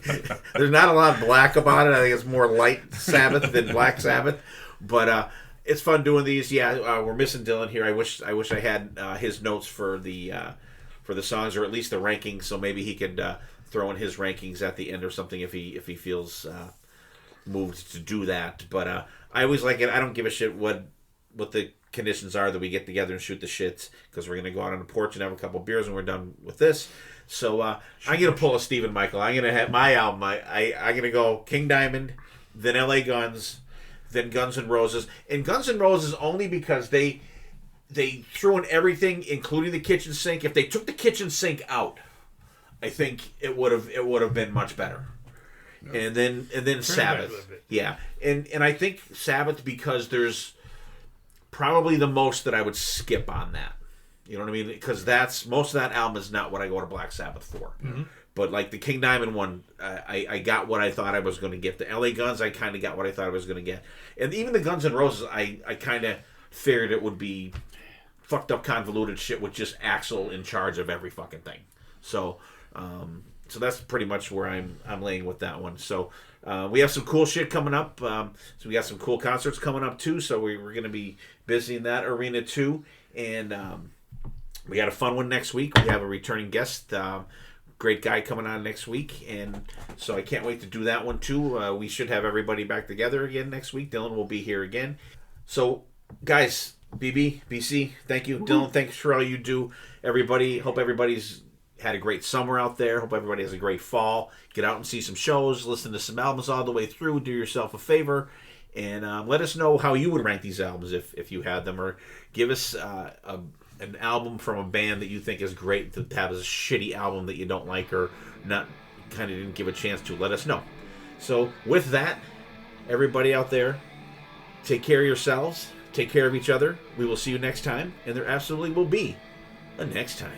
There's not a lot of black about it. I think it's more Light Sabbath than Black Sabbath. But it's fun doing these. Yeah, we're missing Dylan here. I wish I had his notes for the songs, or at least the rankings, so maybe he could throw in his rankings at the end or something if he feels moved to do that. But I always like it. I don't give a shit what the conditions are that we get together and shoot the shit, because we're gonna go out on the porch and have a couple beers when we're done with this. So I'm gonna pull a Stephen Michael. I'm gonna have my album. I'm gonna go King Diamond, then L.A. Guns, then Guns N' Roses, and Guns N' Roses only because they threw in everything, including the kitchen sink. If they took the kitchen sink out, I think it would have been much better. No. And then Sabbath, yeah, and I think Sabbath, because there's probably the most that I would skip on that. You know what I mean? Because most of that album is not what I go to Black Sabbath for. Mm-hmm. But like the King Diamond one, I got what I thought I was going to get. The LA Guns, I kind of got what I thought I was going to get. And even the Guns N' Roses, I kind of figured it would be fucked up, convoluted shit with just Axl in charge of every fucking thing. So that's pretty much where I'm laying with that one. So we have some cool shit coming up. So we got some cool concerts coming up too. So we're going to be busy in that arena too. And we got a fun one next week. We have a returning guest, great guy coming on next week, and so I can't wait to do that one too. We should have everybody back together again next week. Dylan will be here again. So, guys, BB, BC, thank you. Dylan, thanks for all you do. Everybody, hope everybody's had a great summer out there. Hope everybody has a great fall. Get out and see some shows, listen to some albums all the way through. Do yourself a favor, and let us know how you would rank these albums if you had them, or give us an album from a band that you think is great to have a shitty album that you don't like or not, kind of didn't give a chance to. Let us know. So with that, everybody out there, take care of yourselves, take care of each other. We will see you next time, and there absolutely will be a next time.